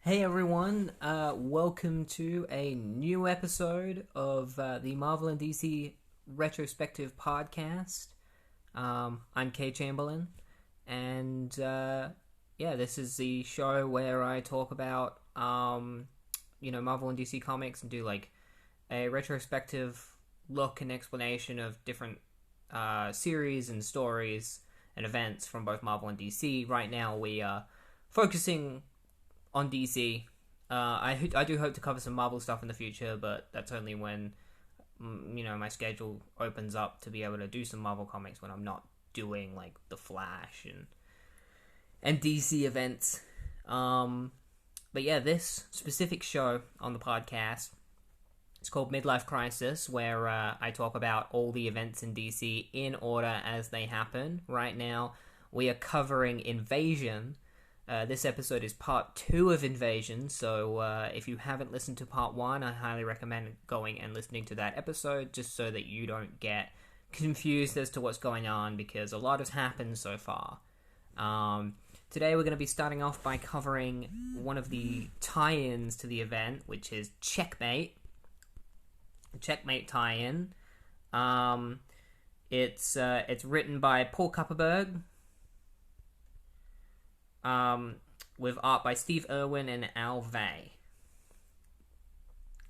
Hey everyone, welcome to a new episode of the Marvel and DC Retrospective Podcast. I'm Kay Chamberlain, and this is the show where I talk about Marvel and DC comics and do like a retrospective look and explanation of different series and stories and events from both Marvel and DC. Right now, we are focusing on DC. I do hope to cover some Marvel stuff in the future, but that's only when my schedule opens up to be able to do some Marvel comics when I'm not doing like the Flash and DC events. But yeah, this specific show on the podcast, it's called Midlife Crisis, where I talk about all the events in DC in order as they happen. Right now, we are covering Invasion. This episode is part 2 of Invasion, so if you haven't listened to part 1, I highly recommend going and listening to that episode, just so that you don't get confused as to what's going on, because a lot has happened so far. Today we're going to be starting off by covering one of the tie-ins to the event, which is Checkmate. Checkmate tie-in. It's written by Paul Kupperberg, with art by Steve Irwin and Al Vey.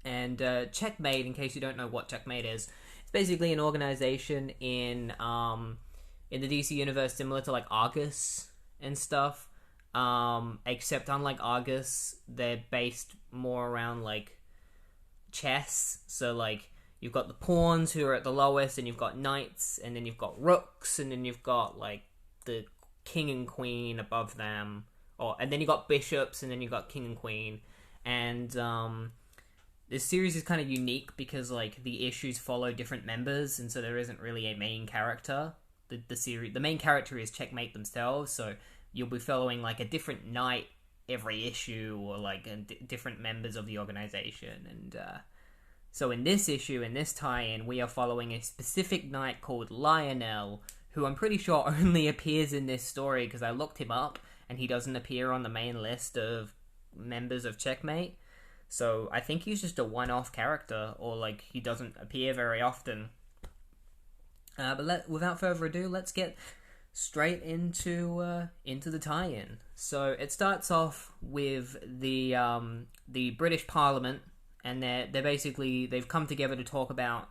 And Checkmate, in case you don't know what Checkmate is, it's basically an organization in the DC universe similar to like Argus and stuff. Except unlike Argus, they're based more around like chess. So like you've got the pawns who are at the lowest, and you've got knights, and then you've got rooks, and then you've got like the king and queen above them, and then you got bishops, and then you got king and queen. And this series is kind of unique because like the issues follow different members, and so there isn't really a main character. The main character is Checkmate themselves, so you'll be following like a different knight every issue, or like different members of the organization. And so in this issue, in this tie-in, we are following a specific knight called Lionel, who I'm pretty sure only appears in this story because I looked him up and he doesn't appear on the main list of members of Checkmate. So I think he's just a one-off character, or like he doesn't appear very often. But without further ado, let's get straight into the tie-in. So it starts off with the British Parliament, and they've come together to talk about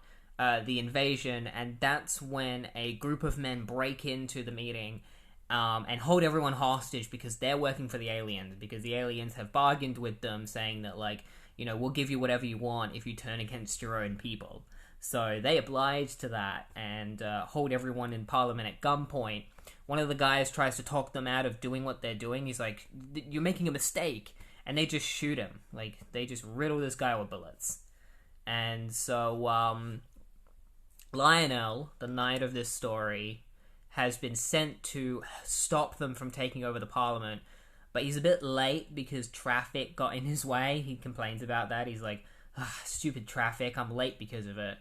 the invasion, and that's when a group of men break into the meeting and hold everyone hostage because they're working for the aliens, because the aliens have bargained with them, saying that like, we'll give you whatever you want if you turn against your own people. So they oblige to that and hold everyone in Parliament at gunpoint. One of the guys tries to talk them out of doing what they're doing. He's like, "You're making a mistake," and they just shoot him. Like, they just riddle this guy with bullets. And so Lionel, the knight of this story, has been sent to stop them from taking over the Parliament, but he's a bit late because traffic got in his way. He complains about that. He's like, stupid traffic, I'm late because of it.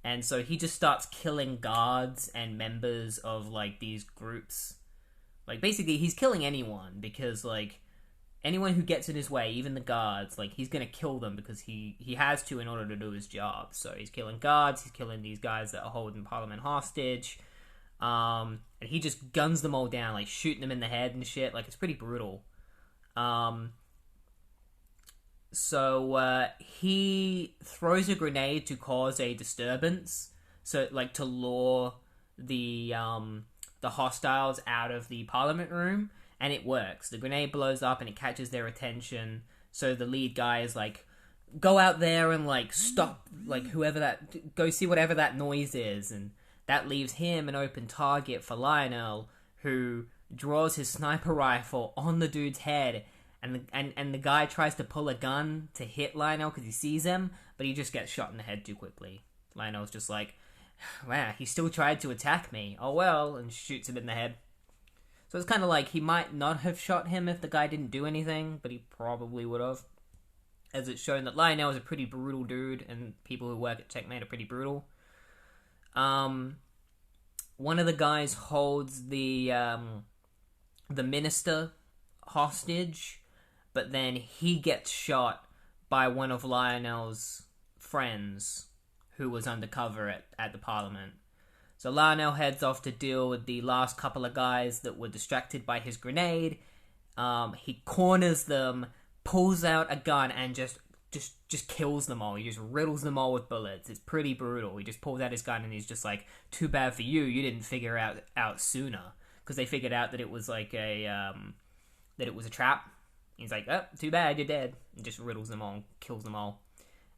And so he just starts killing guards and members of like these groups. Like, basically he's killing anyone, because like anyone who gets in his way, even the guards, like he's gonna kill them because he has to in order to do his job. So he's killing guards, he's killing these guys that are holding Parliament hostage, and he just guns them all down, like shooting them in the head and shit. Like, it's pretty brutal. So he throws a grenade to cause a disturbance, so like to lure the hostiles out of the Parliament room. And it works. The grenade blows up and it catches their attention. So the lead guy is like, go out there and like stop, like go see whatever that noise is. And that leaves him an open target for Lionel, who draws his sniper rifle on the dude's head. And the guy tries to pull a gun to hit Lionel because he sees him, but he just gets shot in the head too quickly. Lionel's just like, wow, he still tried to attack me. Oh well, and shoots him in the head. So it's kind of like he might not have shot him if the guy didn't do anything, but he probably would have. As it's shown that Lionel is a pretty brutal dude, and people who work at Checkmate are pretty brutal. One of the guys holds the minister hostage, but then he gets shot by one of Lionel's friends who was undercover at the Parliament. So Lionel heads off to deal with the last couple of guys that were distracted by his grenade. He corners them, pulls out a gun, and just kills them all. He just riddles them all with bullets. It's pretty brutal. He just pulls out his gun and he's just like, "Too bad for you. You didn't figure out sooner." Because they figured out that it was like that it was a trap. He's like, "Oh, too bad, you're dead." And just riddles them all, kills them all.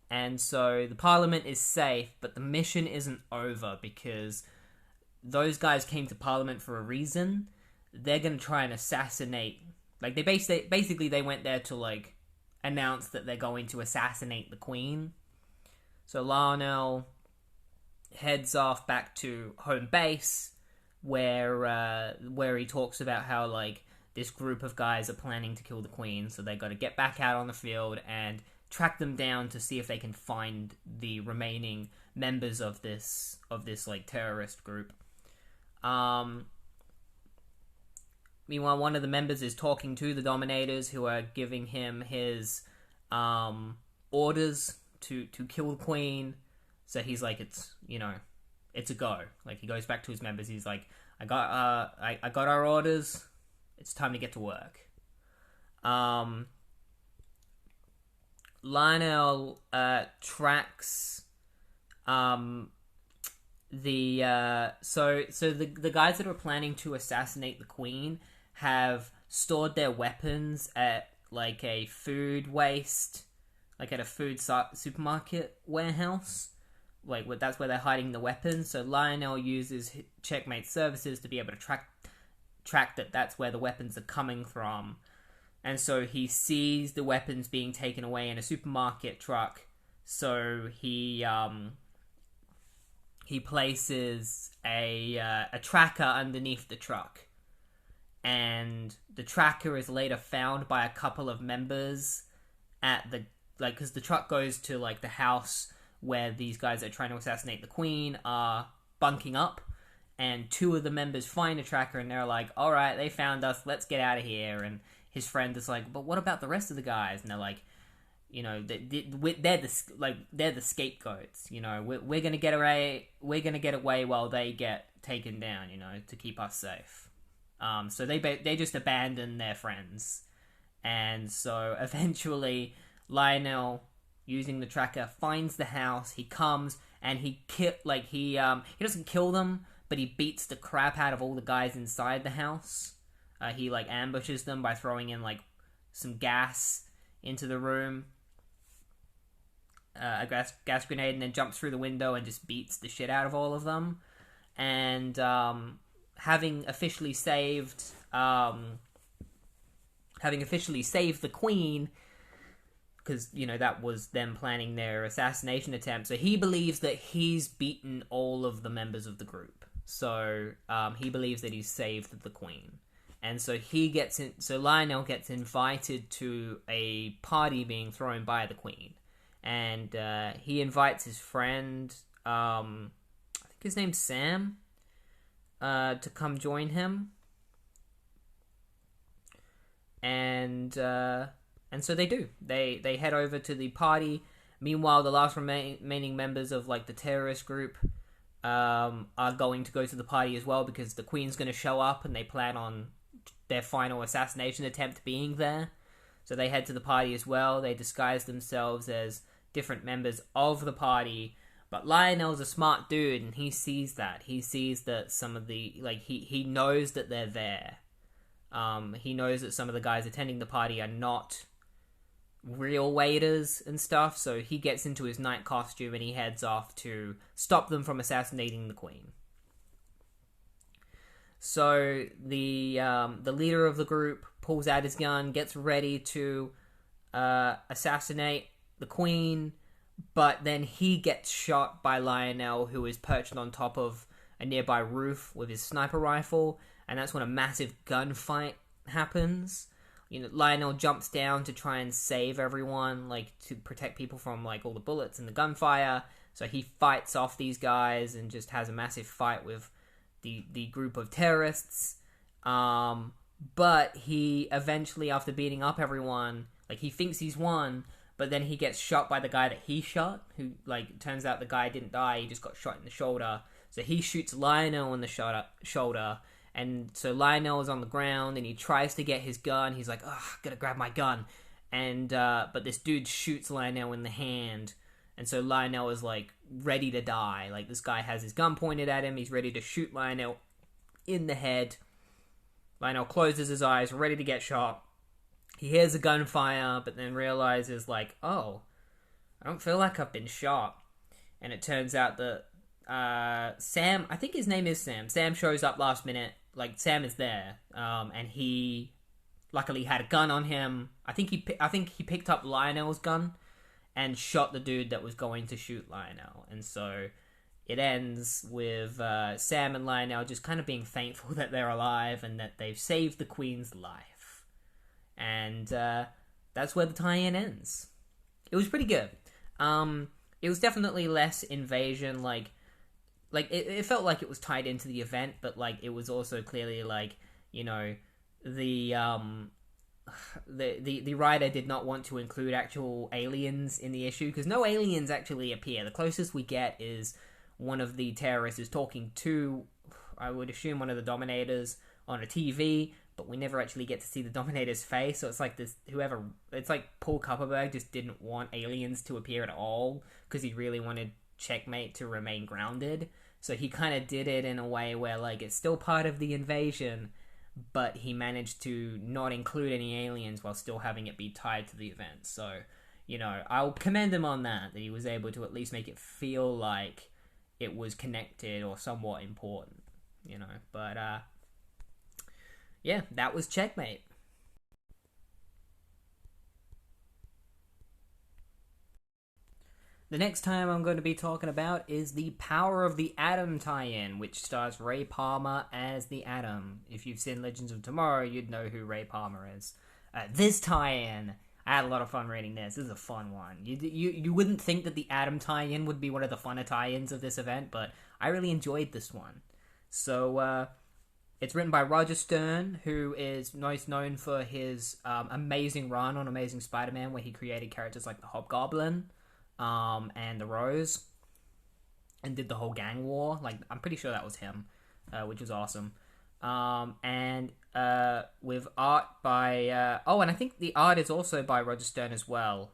And so the Parliament is safe, but the mission isn't over because those guys came to Parliament for a reason. They're gonna try and assassinate. Like, they basically they went there to like announce that they're going to assassinate the Queen. So Lionel heads off back to home base, where he talks about how like this group of guys are planning to kill the Queen, so they got to get back out on the field and track them down to see if they can find the remaining members of this like terrorist group. Meanwhile, one of the members is talking to the Dominators, who are giving him his orders to kill the Queen. So he's like, it's a go. Like, he goes back to his members. He's like, I got our orders. It's time to get to work. Lionel tracks the guys that are planning to assassinate the Queen have stored their weapons at like a food waste, like at a food supermarket warehouse. Like, that's where they're hiding the weapons. So Lionel uses Checkmate services to be able to track that's where the weapons are coming from. And so he sees the weapons being taken away in a supermarket truck. So he places a tracker underneath the truck. And the tracker is later found by a couple of members at the, like, because the truck goes to like the house where these guys that are trying to assassinate the Queen are bunking up. And two of the members find a tracker and they're like, "All right, they found us. Let's get out of here." And his friend is like, "But what about the rest of the guys?" And they're like, they're the scapegoats. We're gonna get away. We're gonna get away while they get taken down. To keep us safe. So they just abandon their friends, and so eventually Lionel, using the tracker, finds the house. He comes and he doesn't kill them, but he beats the crap out of all the guys inside the house. He like ambushes them by throwing in like some gas into the room, a gas grenade, and then jumps through the window and just beats the shit out of all of them. And having officially saved the Queen, because that was them planning their assassination attempt. So he believes that he's beaten all of the members of the group. So he believes that he's saved the Queen. And so Lionel gets invited to a party being thrown by the Queen. And he invites his friend, I think his name's Sam, to come join him. And so they do. They head over to the party. Meanwhile, the last remaining members of like the terrorist group are going to go to the party as well, because the Queen's going to show up and they plan on their final assassination attempt being there. So they head to the party as well. They disguise themselves as different members of the party. But Lionel's a smart dude, and he sees that. He sees that some of the he knows that they're there. He knows that some of the guys attending the party are not real waiters and stuff, so he gets into his night costume and he heads off to stop them from assassinating the Queen. So the leader of the group pulls out his gun, gets ready to assassinate the Queen, but then he gets shot by Lionel, who is perched on top of a nearby roof with his sniper rifle, and that's when a massive gunfight happens. Lionel jumps down to try and save everyone, to protect people from all the bullets and the gunfire. So he fights off these guys and just has a massive fight with the group of terrorists. but he eventually, after beating up everyone, like, he thinks he's won, but then he gets shot by the guy that he shot, who, like, turns out the guy didn't die, he just got shot in the shoulder. So he shoots Lionel in the shoulder, and so Lionel is on the ground, and he tries to get his gun. He's like, oh, gotta grab my gun. And, but this dude shoots Lionel in the hand, and so Lionel is, like, ready to die. Like, this guy has his gun pointed at him, he's ready to shoot Lionel in the head. Lionel closes his eyes, ready to get shot. He hears a gunfire, but then realizes, like, oh, I don't feel like I've been shot. And it turns out that Sam, I think his name is Sam. Sam shows up last minute. Like, Sam is there, and he luckily had a gun on him. I think he picked up Lionel's gun and shot the dude that was going to shoot Lionel. And so it ends with Sam and Lionel just kind of being thankful that they're alive and that they've saved the Queen's life. And that's where the tie-in ends. It was pretty good. It was definitely less invasion, like it felt like it was tied into the event, but like it was also clearly like, you know, the writer did not want to include actual aliens in the issue, because no aliens actually appear. The closest we get is one of the terrorists is talking to, I would assume, one of the Dominators on a TV, but we never actually get to see the Dominator's face. So it's like it's like Paul Kupperberg just didn't want aliens to appear at all because he really wanted Checkmate to remain grounded. So he kind of did it in a way where, like, it's still part of the invasion, but he managed to not include any aliens while still having it be tied to the event. So, you know, I'll commend him on that he was able to at least make it feel like it was connected or somewhat important, you know. But, yeah, that was Checkmate. The next time I'm going to be talking about is the Power of the Atom tie-in, which stars Ray Palmer as the Atom. If you've seen Legends of Tomorrow, you'd know who Ray Palmer is. This tie-in, I had a lot of fun reading this. This is a fun one. You wouldn't think that the Atom tie-in would be one of the funner tie-ins of this event, but I really enjoyed this one. So, it's written by Roger Stern, who is most known for his amazing run on Amazing Spider-Man, where he created characters like the Hobgoblin, and the Rose, and did the whole gang war. Like, I'm pretty sure that was him, which was awesome. And with art by and I think the art is also by Roger Stern as well,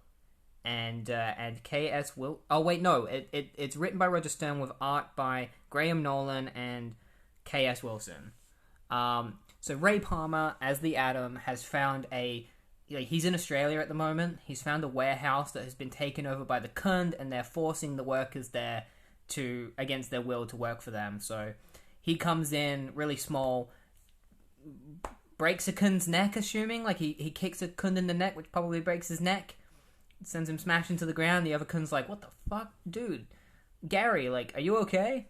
and K.S. Will. Oh wait, no, it's written by Roger Stern with art by Graham Nolan and K.S. Wilson. So Ray Palmer as the Atom has found he's in Australia at the moment. He's found a warehouse that has been taken over by the Khund, and they're forcing the workers there to, against their will, to work for them. So he comes in really small, breaks a Khund's neck, assuming. Like, he kicks a Khund in the neck, which probably breaks his neck, sends him smashing to the ground. The other Khund's like, what the fuck? Dude, Gary, like, are you okay?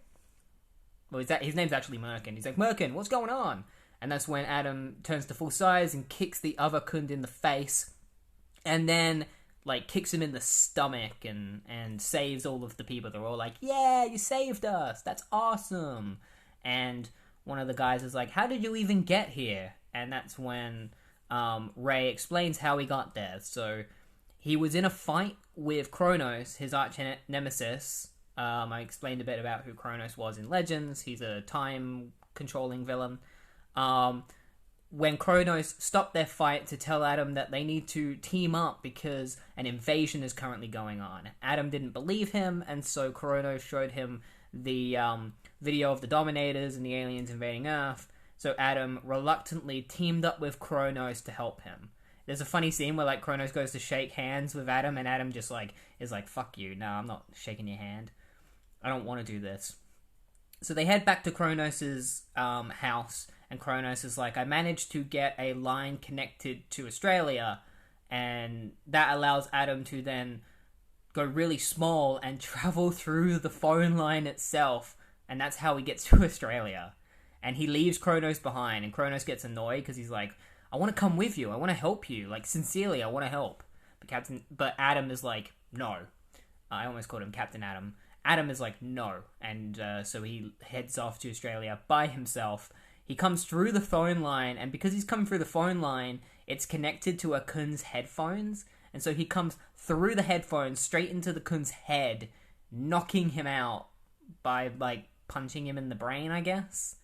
Well, his name's actually Merkin. He's like, Merkin, what's going on? And that's when Atom turns to full size and kicks the other Khund in the face, and then, like, kicks him in the stomach and saves all of the people. They're all like, yeah, you saved us, that's awesome. And one of the guys is like, how did you even get here? And that's when Ray explains how he got there. So he was in a fight with Kronos, his arch nemesis. I explained a bit about who Kronos was in Legends. He's a time-controlling villain. When Kronos stopped their fight to tell Atom that they need to team up because an invasion is currently going on. Atom didn't believe him, and so Kronos showed him the video of the Dominators and the aliens invading Earth. So Atom reluctantly teamed up with Kronos to help him. There's a funny scene where, like, Kronos goes to shake hands with Atom, and Atom just, like, is like, fuck you, no, I'm not shaking your hand. I don't want to do this. So they head back to Kronos' house, and Kronos is like, I managed to get a line connected to Australia, and that allows Atom to then go really small and travel through the phone line itself, and that's how he gets to Australia. And he leaves Kronos behind, and Kronos gets annoyed because he's like, I want to come with you, I want to help you, like, sincerely, I want to help. But Atom is like, no. I almost called him Captain Atom. Atom is like, no, and so he heads off to Australia by himself. He comes through the phone line, and because he's coming through the phone line, it's connected to a Khund's headphones, and so he comes through the headphones straight into the Khund's head, knocking him out by, like, punching him in the brain, I guess.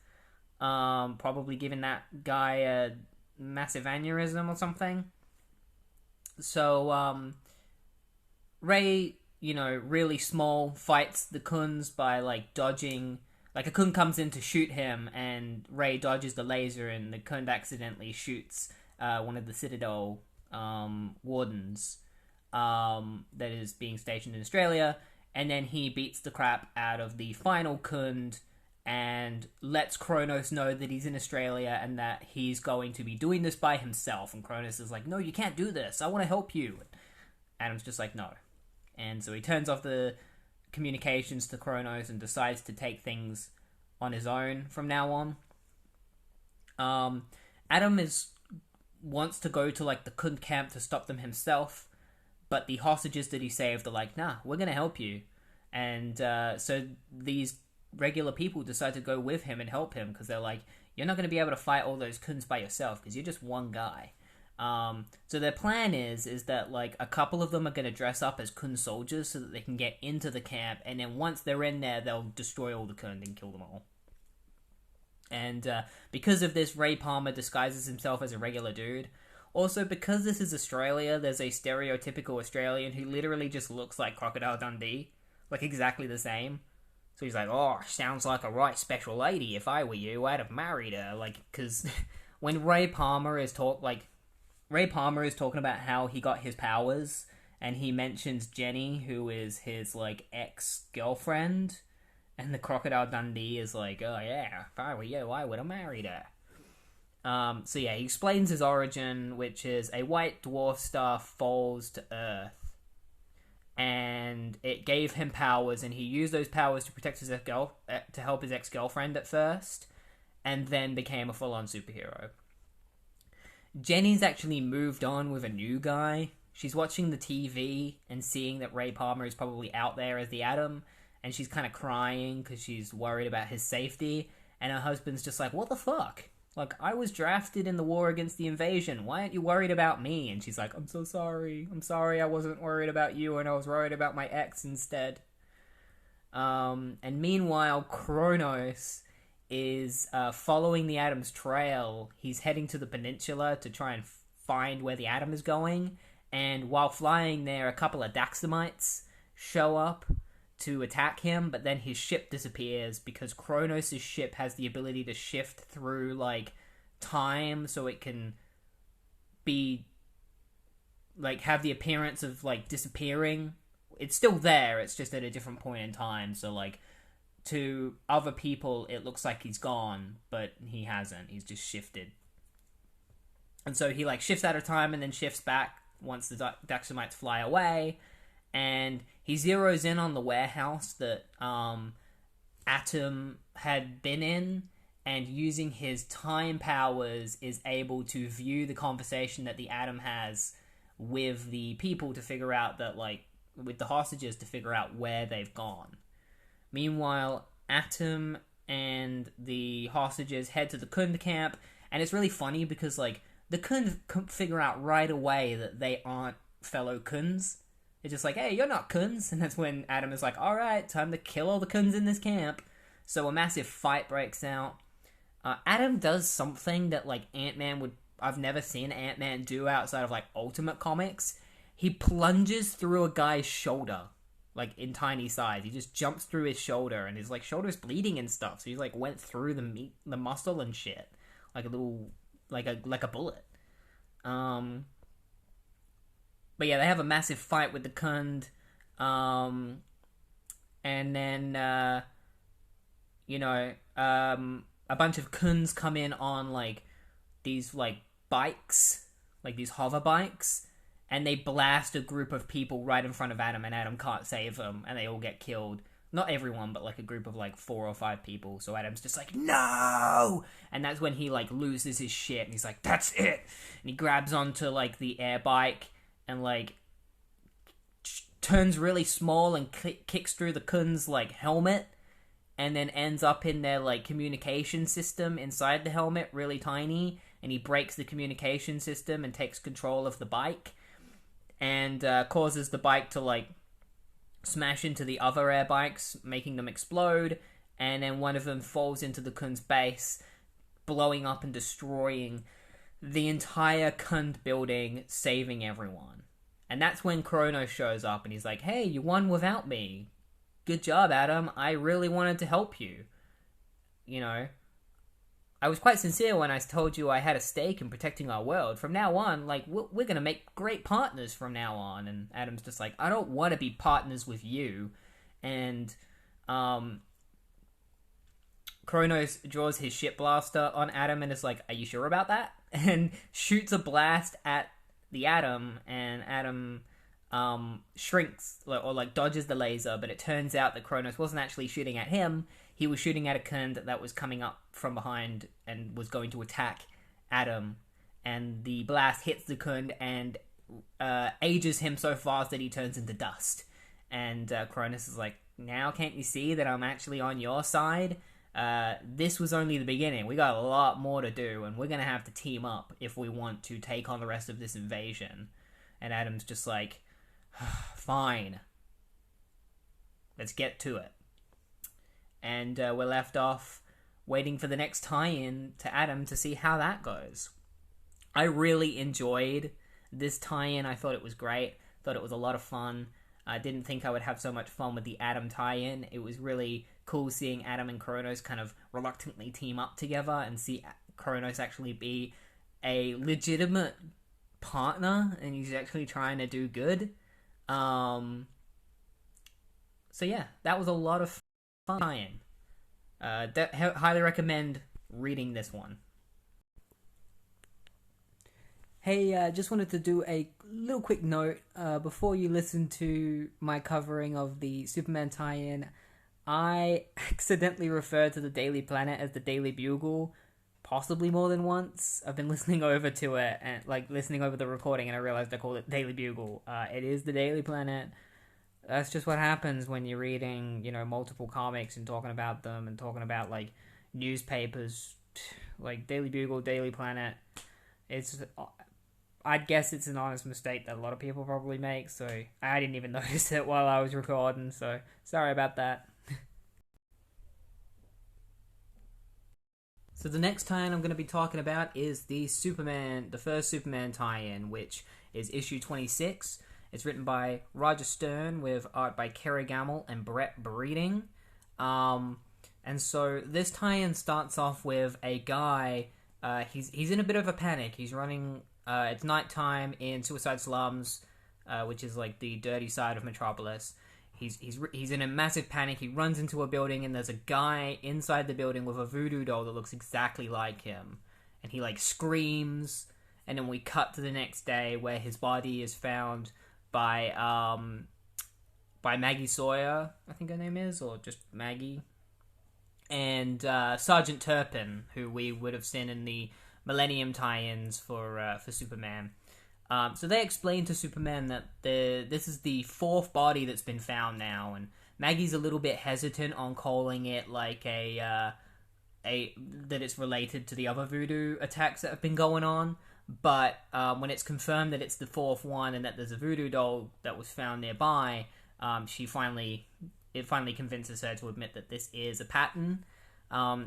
Probably giving that guy a massive aneurysm or something. So, Ray, really small, fights the Khunds by, like, dodging. Like, a Khund comes in to shoot him, and Ray dodges the laser, and the Khund accidentally shoots one of the Citadel wardens that is being stationed in Australia, and then he beats the crap out of the final Khund and lets Kronos know that he's in Australia and that he's going to be doing this by himself. And Kronos is like, no, you can't do this. I want to help you. Adam's just like, no. And so he turns off the communications to Kronos and decides to take things on his own from now on. Adam wants to go to, like, the Khund camp to stop them himself, but the hostages that he saved are like, nah, we're gonna help you. And so these regular people decide to go with him and help him, because they're like, you're not gonna be able to fight all those Khunds by yourself, because you're just one guy. So their plan is that, like, a couple of them are gonna dress up as Khund soldiers so that they can get into the camp, and then once they're in there, they'll destroy all the Khund and kill them all. And because of this, Ray Palmer disguises himself as a regular dude. Also, because this is Australia, there's a stereotypical Australian who literally just looks like Crocodile Dundee. Like, exactly the same. So he's like, oh, sounds like a right special lady. If I were you, I'd have married her. Like, because when Ray Palmer is talking about how he got his powers, and he mentions Jenny, who is his, like, ex-girlfriend, and the Crocodile Dundee is like, oh yeah, if I were you, I would have married her. So yeah, he explains his origin, which is a white dwarf star falls to Earth, and it gave him powers, and he used those powers to protect his to help his ex-girlfriend at first, and then became a full-on superhero. Jenny's actually moved on with a new guy. She's watching the TV and seeing that Ray Palmer is probably out there as the Atom, and she's kind of crying because she's worried about his safety, and her husband's just like, what the fuck? Like, I was drafted in the war against the invasion. Why aren't you worried about me? And she's like, I'm so sorry. I'm sorry I wasn't worried about you, and I was worried about my ex instead. And meanwhile, Kronos is following the Atom's trail. He's heading to the peninsula to try and find where the Atom is going, and while flying there, a couple of Daxamites show up to attack him, but then his ship disappears because Kronos' ship has the ability to shift through, like, time, so it can be, like, have the appearance of, like, disappearing. It's still there, it's just at a different point in time, so, like, to other people, it looks like he's gone, but he hasn't, he's just shifted. And so he, like, shifts out of time and then shifts back once the Daxamites fly away, and he zeroes in on the warehouse that Atom had been in, and using his time powers is able to view the conversation that the Atom has with the people to figure out that, like, with the hostages to figure out where they've gone. Meanwhile, Atom and the hostages head to the Khund camp, and it's really funny because, like, the Khund figure out right away that they aren't fellow Khunds. It's just like, hey, you're not Khunds. And that's when Adam is like, alright, time to kill all the Khunds in this camp. So a massive fight breaks out. Adam does something that, like, Ant-Man would... I've never seen Ant-Man do outside of, like, Ultimate Comics. He plunges through a guy's shoulder, like, in tiny size. He just jumps through his shoulder, and his, like, shoulder's bleeding and stuff. So he, like, went through the muscle and shit. Like a little... Like a bullet. But yeah, they have a massive fight with the Khund, and then, a bunch of Khunds come in on, like, these, like, bikes, like, these hover bikes, and they blast a group of people right in front of Adam, and Adam can't save them, and they all get killed. Not everyone, but, like, a group of, like, 4 or 5 people, so Adam's just like, no! And that's when he, like, loses his shit, and he's like, that's it! And he grabs onto, like, the air bike, and, like, turns really small and kicks through the Khund's, like, helmet, and then ends up in their like communication system inside the helmet, really tiny, and he breaks the communication system and takes control of the bike, and causes the bike to like smash into the other air bikes, making them explode, and then one of them falls into the Khund's base, blowing up and destroying the entire Khund building, saving everyone. And that's when Kronos shows up and he's like, hey, you won without me. Good job, Adam. I really wanted to help you. You know, I was quite sincere when I told you I had a stake in protecting our world. From now on, like, we're going to make great partners from now on. And Adam's just like, I don't want to be partners with you. And Kronos draws his ship blaster on Adam and is like, are you sure about that? And shoots a blast at the Atom, and Adam shrinks or like dodges the laser, but it turns out that Kronos wasn't actually shooting at him. He was shooting at a Khund that was coming up from behind and was going to attack Adam, and the blast hits the Khund and ages him so fast that he turns into dust. And Kronos is like, now can't you see that I'm actually on your side? This was only the beginning. We got a lot more to do, and we're gonna have to team up if we want to take on the rest of this invasion. And Adam's just like, fine. Let's get to it. And we're left off waiting for the next tie-in to Adam to see how that goes. I really enjoyed this tie-in. I thought it was great. Thought it was a lot of fun. I didn't think I would have so much fun with the Adam tie-in. It was really cool seeing Adam and Kronos kind of reluctantly team up together and see Kronos actually be a legitimate partner, and he's actually trying to do good. So yeah, that was a lot of fun tie-in. Highly recommend reading this one. Hey, just wanted to do a little quick note before you listen to my covering of the Superman tie-in. I accidentally referred to the Daily Planet as the Daily Bugle, possibly more than once. I've been listening over to it, and like listening over the recording, and I realized I called it Daily Bugle. It is the Daily Planet. That's just what happens when you're reading, you know, multiple comics and talking about them and talking about like newspapers, like Daily Bugle, Daily Planet. I'd guess it's an honest mistake that a lot of people probably make, so I didn't even notice it while I was recording, so sorry about that. So the next tie-in I'm going to be talking about is the first Superman tie-in, which is issue 26. It's written by Roger Stern with art by Kerry Gamble and Brett Breeding. And so this tie-in starts off with a guy, he's in a bit of a panic. He's running, it's nighttime in Suicide Slums, which is like the dirty side of Metropolis. He's in a massive panic. He runs into a building, and there's a guy inside the building with a voodoo doll that looks exactly like him. And he like screams, and then we cut to the next day where his body is found by Maggie Sawyer, I think her name is, or just Maggie, and Sergeant Turpin, who we would have seen in the Millennium tie-ins for Superman. So they explain to Superman that this is the fourth body that's been found now, and Maggie's a little bit hesitant on calling it like that it's related to the other voodoo attacks that have been going on. But when it's confirmed that it's the fourth one and that there's a voodoo doll that was found nearby, it finally convinces her to admit that this is a pattern.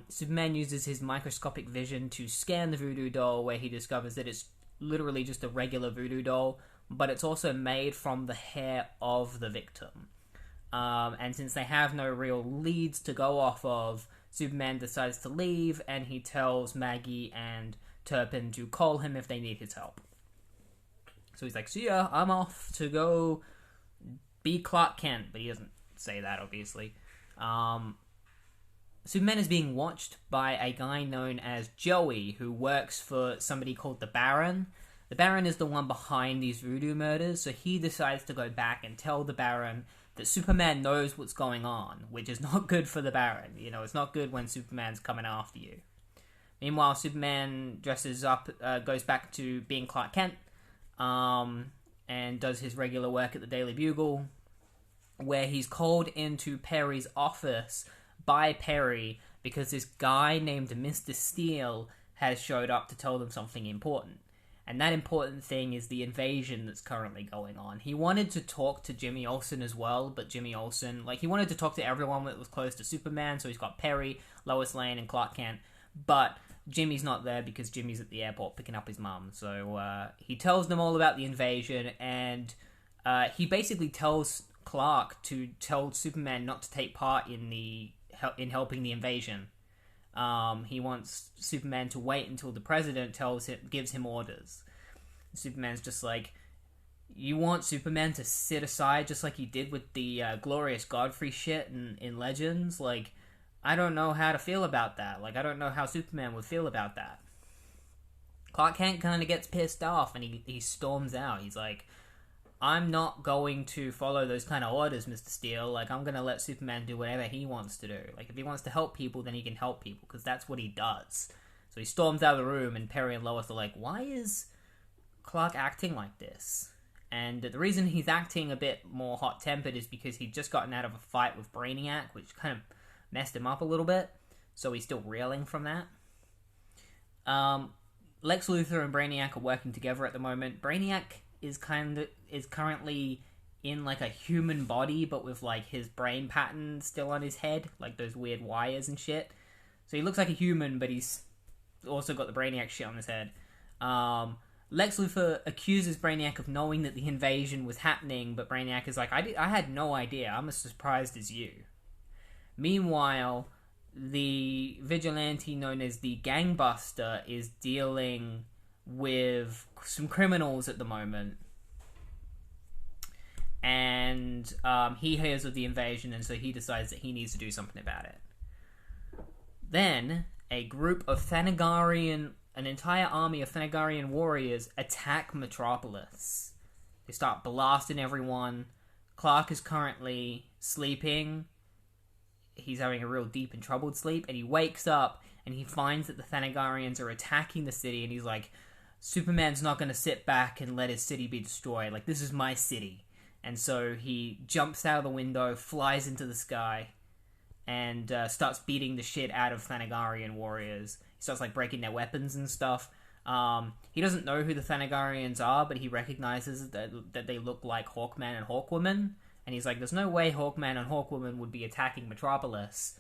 Superman uses his microscopic vision to scan the voodoo doll, where he discovers that it's literally just a regular voodoo doll, but it's also made from the hair of the victim. And since they have no real leads to go off of, Superman decides to leave, and he tells Maggie and Turpin to call him if they need his help. So he's like, see ya, I'm off to go be Clark Kent, but he doesn't say that, obviously. Superman is being watched by a guy known as Joey, who works for somebody called the Baron. The Baron is the one behind these voodoo murders, so he decides to go back and tell the Baron that Superman knows what's going on, which is not good for the Baron. You know, it's not good when Superman's coming after you. Meanwhile, Superman dresses up, goes back to being Clark Kent, and does his regular work at the Daily Bugle, where he's called into Perry's office by Perry because this guy named Mr. Steele has showed up to tell them something important. And that important thing is the invasion that's currently going on. He wanted to talk to Jimmy Olsen as well, but Jimmy Olsen, he wanted to talk to everyone that was close to Superman, so he's got Perry, Lois Lane, and Clark Kent, but Jimmy's not there because Jimmy's at the airport picking up his mum. So he tells them all about the invasion, and he basically tells Clark to tell Superman not to take part in helping the invasion. He wants Superman to wait until the president gives him orders. Superman's just like, you want Superman to sit aside just like he did with the Glorious Godfrey shit in Legends? I don't know how to feel about that. I don't know how Superman would feel about that. Clark Kent kind of gets pissed off and he storms out. He's like, I'm not going to follow those kind of orders, Mr. Steele. I'm going to let Superman do whatever he wants to do. If he wants to help people, then he can help people, because that's what he does. So he storms out of the room, and Perry and Lois are like, why is Clark acting like this? And the reason he's acting a bit more hot-tempered is because he'd just gotten out of a fight with Brainiac, which kind of messed him up a little bit. So he's still reeling from that. Lex Luthor and Brainiac are working together at the moment. Brainiac is currently in a human body, but with his brain pattern still on his head, those weird wires and shit. So he looks like a human, but he's also got the Brainiac shit on his head. Lex Luthor accuses Brainiac of knowing that the invasion was happening, but Brainiac is like, I had no idea. I'm as surprised as you. Meanwhile, the vigilante known as the Gangbuster is dealing with some criminals at the moment, and he hears of the invasion, and so he decides that he needs to do something about it. Then a group of an entire army of Thanagarian warriors attack Metropolis. They start blasting everyone. Clark is currently sleeping. He's having a real deep and troubled sleep, and he wakes up and he finds that the Thanagarians are attacking the city, and he's like, Superman's not going to sit back and let his city be destroyed. This is my city. And so he jumps out of the window, flies into the sky, and starts beating the shit out of Thanagarian warriors. He starts breaking their weapons and stuff. He doesn't know who the Thanagarians are, but he recognizes that they look like Hawkman and Hawkwoman. And he's like, there's no way Hawkman and Hawkwoman would be attacking Metropolis.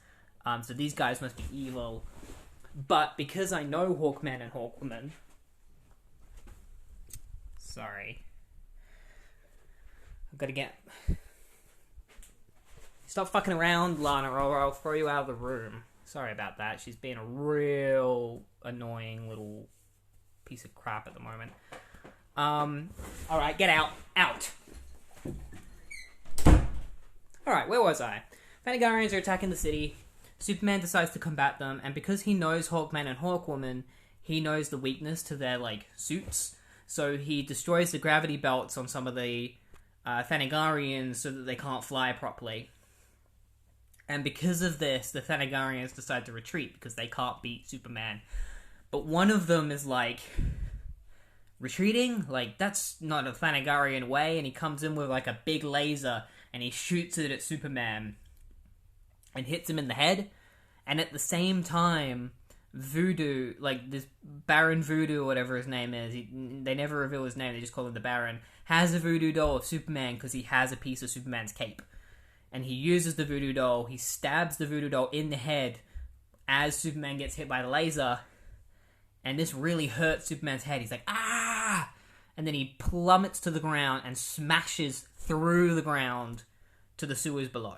So these guys must be evil. But because I know Hawkman and Hawkwoman... Sorry. I've got to get... Stop fucking around, Lana, or I'll throw you out of the room. Sorry about that. She's being a real annoying little piece of crap at the moment. Alright, get out. Out! Alright, where was I? Thanagarians are attacking the city. Superman decides to combat them, and because he knows Hawkman and Hawkwoman, he knows the weakness to their, suits. So he destroys the gravity belts on some of the Thanagarians so that they can't fly properly. And because of this, the Thanagarians decide to retreat because they can't beat Superman. But one of them is retreating? That's not a Thanagarian way. And he comes in with a big laser and he shoots it at Superman and hits him in the head. And at the same time, Voodoo, this Baron Voodoo or whatever his name is, they never reveal his name, they just call him the Baron, has a voodoo doll of Superman because he has a piece of Superman's cape. And he uses the voodoo doll, he stabs the voodoo doll in the head as Superman gets hit by the laser, and this really hurts Superman's head. He's like, ah! And then he plummets to the ground and smashes through the ground to the sewers below.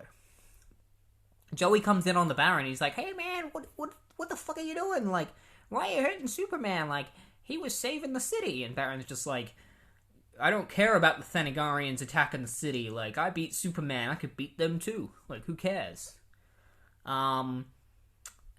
Joey comes in on the Baron, he's like, hey man, what the fuck are you doing? Why are you hurting Superman? He was saving the city. And Baron's just like, I don't care about the Thanagarians attacking the city. I beat Superman. I could beat them too. Who cares? And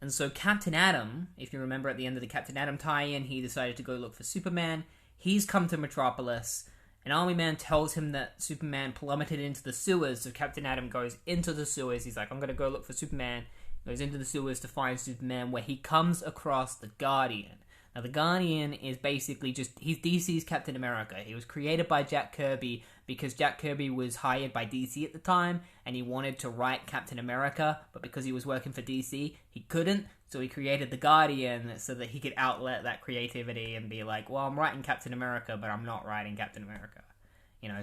so Captain Atom, if you remember at the end of the Captain Atom tie-in, he decided to go look for Superman. He's come to Metropolis. An army man tells him that Superman plummeted into the sewers, so Captain Atom goes into the sewers. He's like, I'm going to go look for Superman. Goes into the sewers to find Superman, where he comes across the Guardian. Now, the Guardian is basically he's DC's Captain America. He was created by Jack Kirby because Jack Kirby was hired by DC at the time, and he wanted to write Captain America, but because he was working for DC, he couldn't, so he created the Guardian so that he could outlet that creativity and be like, well, I'm writing Captain America, but I'm not writing Captain America.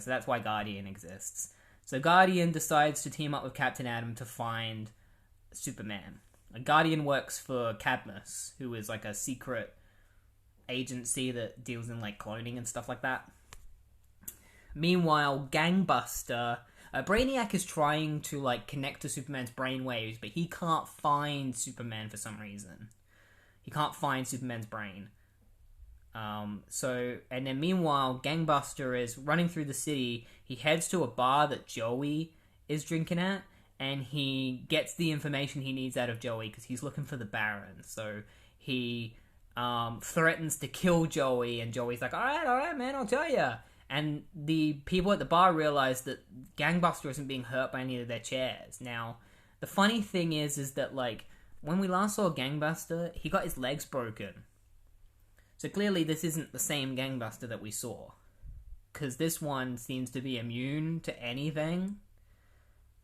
So that's why Guardian exists. So Guardian decides to team up with Captain Atom to find Superman. A Guardian works for Cadmus, who is like a secret agency that deals in like cloning and stuff like that. Meanwhile, Gangbuster, Brainiac is trying to like connect to Superman's brainwaves, but he can't find Superman for some reason. He can't find Superman's brain. And then meanwhile, Gangbuster is running through the city. He heads to a bar that Joey is drinking at, and he gets the information he needs out of Joey because he's looking for the Baron. So he threatens to kill Joey, and Joey's like, all right, man, I'll tell you. And the people at the bar realize that Gangbuster isn't being hurt by any of their chairs. Now, the funny thing is that, like, when we last saw Gangbuster, he got his legs broken. So clearly this isn't the same Gangbuster that we saw, because this one seems to be immune to anything.